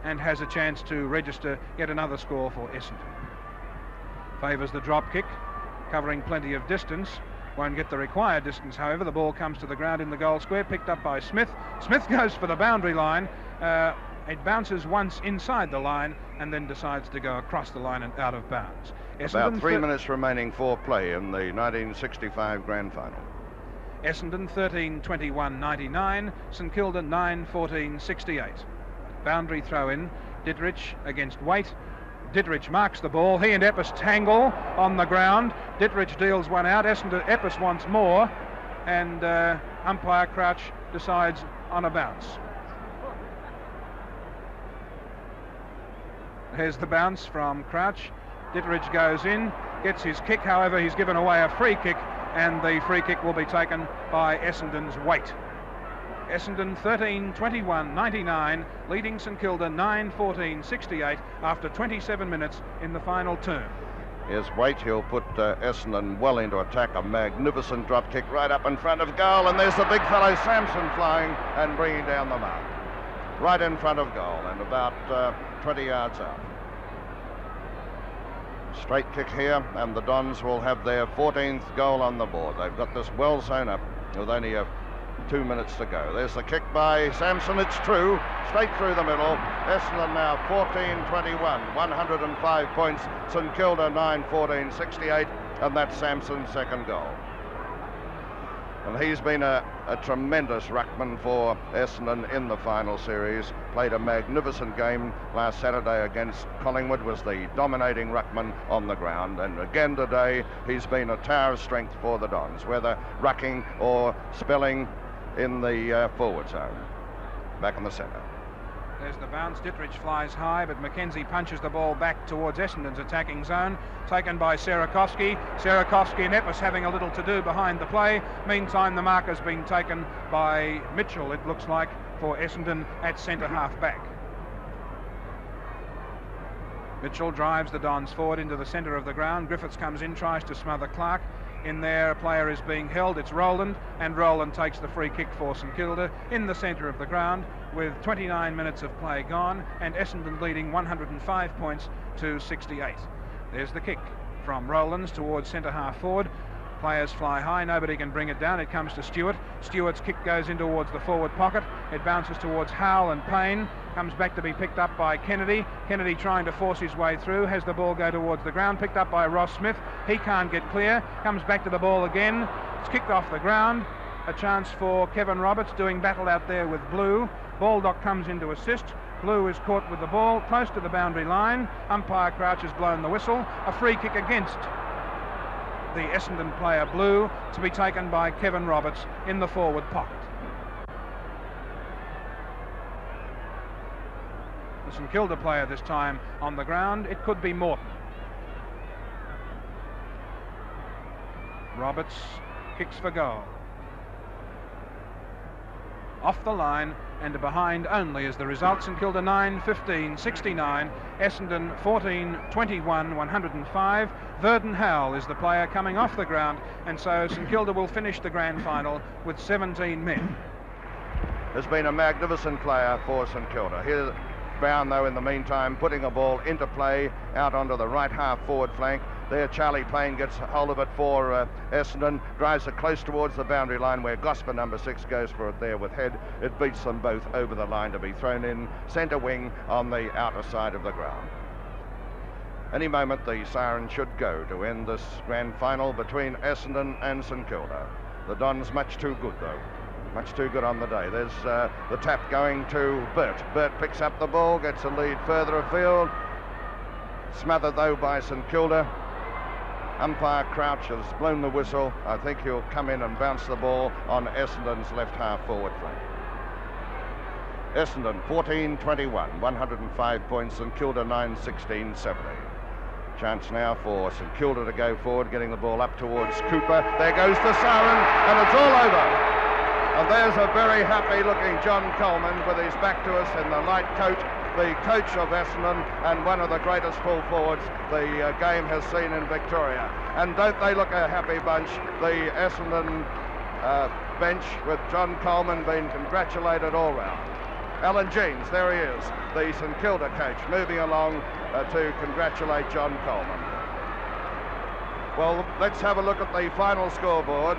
and has a chance to register yet another score for Essendon. Favours the drop kick, covering plenty of distance. Won't get the required distance, however. The ball comes to the ground in the goal square, picked up by Smith. Smith goes for the boundary line. It bounces once inside the line and then decides to go across the line and out of bounds. About 3 minutes remaining for play in the 1965 Grand Final. Essendon 13-21-99, St Kilda 9-14-68. Boundary throw-in, Ditterich against Waite. Ditterich marks the ball. He and Eppes tangle on the ground. Ditterich deals one out. Eppes wants more, and umpire Crouch decides on a bounce. Here's the bounce from Crouch. Ditterich goes in, gets his kick. However, he's given away a free kick, and the free kick will be taken by Essendon's Waite. Essendon 13-21-99, leading St Kilda 9-14-68 after 27 minutes in the final term. Here's Waite. He'll put Essendon well into attack. A magnificent drop kick right up in front of goal, and there's the big fellow Sampson flying and bringing down the mark. Right in front of goal and about 20 yards out. Straight kick here, and the Dons will have their 14th goal on the board. They've got this well sewn up with only 2 minutes to go. There's the kick by Sampson. It's true, straight through the middle. Essendon now 14-21, 105 points. St Kilda 9-14-68, and that's Sampson's second goal. And he's been a tremendous ruckman for Essendon in the final series. Played a magnificent game last Saturday against Collingwood, was the dominating ruckman on the ground. And again today, he's been a tower of strength for the Dons, whether rucking or spelling in the forward zone. Back in the centre. There's the bounce. Ditterich flies high, but Mackenzie punches the ball back towards Essendon's attacking zone. Taken by Serakovsky. Serakovsky and Eppes having a little to do behind the play. Meantime, the mark has been taken by Mitchell, it looks like, for Essendon at centre half back. Mitchell drives the Dons forward into the centre of the ground. Griffiths comes in, tries to smother Clark. In there, a player is being held. It's Rowland, and Rowland takes the free kick for St Kilda in the centre of the ground with 29 minutes of play gone, and Essendon leading 105 points to 68. There's the kick from Rowlands towards centre half forward. Players fly high, nobody can bring it down. It comes to Stewart. Stewart's kick goes in towards the forward pocket. It bounces towards Howell and Payne. Comes back to be picked up by Kennedy. Kennedy trying to force his way through. Has the ball go towards the ground. Picked up by Ross Smith. He can't get clear. Comes back to the ball again. It's kicked off the ground. A chance for Kevin Roberts doing battle out there with Blue. Baldock comes in to assist. Blue is caught with the ball close to the boundary line. Umpire Crouch has blown the whistle. A free kick against the Essendon player Blue to be taken by Kevin Roberts in the forward pocket. The St Kilda player this time on the ground. It could be Morton. Roberts kicks for goal. Off the line and behind only is the result. St Kilda 9-15-69, Essendon 14-21, 105. Verdon Howell is the player coming off the ground, and so St Kilda will finish the grand final with 17 men. Has been a magnificent player for St Kilda. Here Brown, though, in the meantime, putting a ball into play out onto the right half forward flank. There Charlie Payne gets hold of it for Essendon, drives it close towards the boundary line where Gosper number 6 goes for it there with head. It beats them both over the line to be thrown in centre wing on the outer side of the ground. Any moment the siren should go to end this grand final between Essendon and St Kilda. The Dons much too good though. Much too good on the day. There's the tap going to Burt. Burt picks up the ball, gets a lead further afield. Smothered though by St Kilda. Umpire Crouch has blown the whistle. I think he'll come in and bounce the ball on Essendon's left half forward flank. Essendon 14-21, 105 points, and Kilda 9-16-70. Chance now for St Kilda to go forward, getting the ball up towards Cooper. There goes the siren, and it's all over. And there's a very happy-looking John Coleman with his back to us in the light coat, the coach of Essendon and one of the greatest full forwards the game has seen in Victoria. And don't they look a happy bunch, the Essendon bench, with John Coleman being congratulated all round. Alan Jeans, there he is, the St Kilda coach, moving along to congratulate John Coleman. Well, let's have a look at the final scoreboard.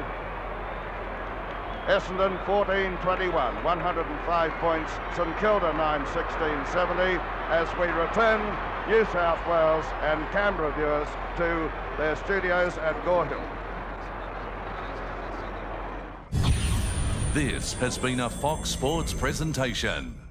Essendon 14-21, 105 points. St Kilda 9-16-70 as we return New South Wales and Canberra viewers to their studios at Gore Hill. This has been a Fox Sports presentation.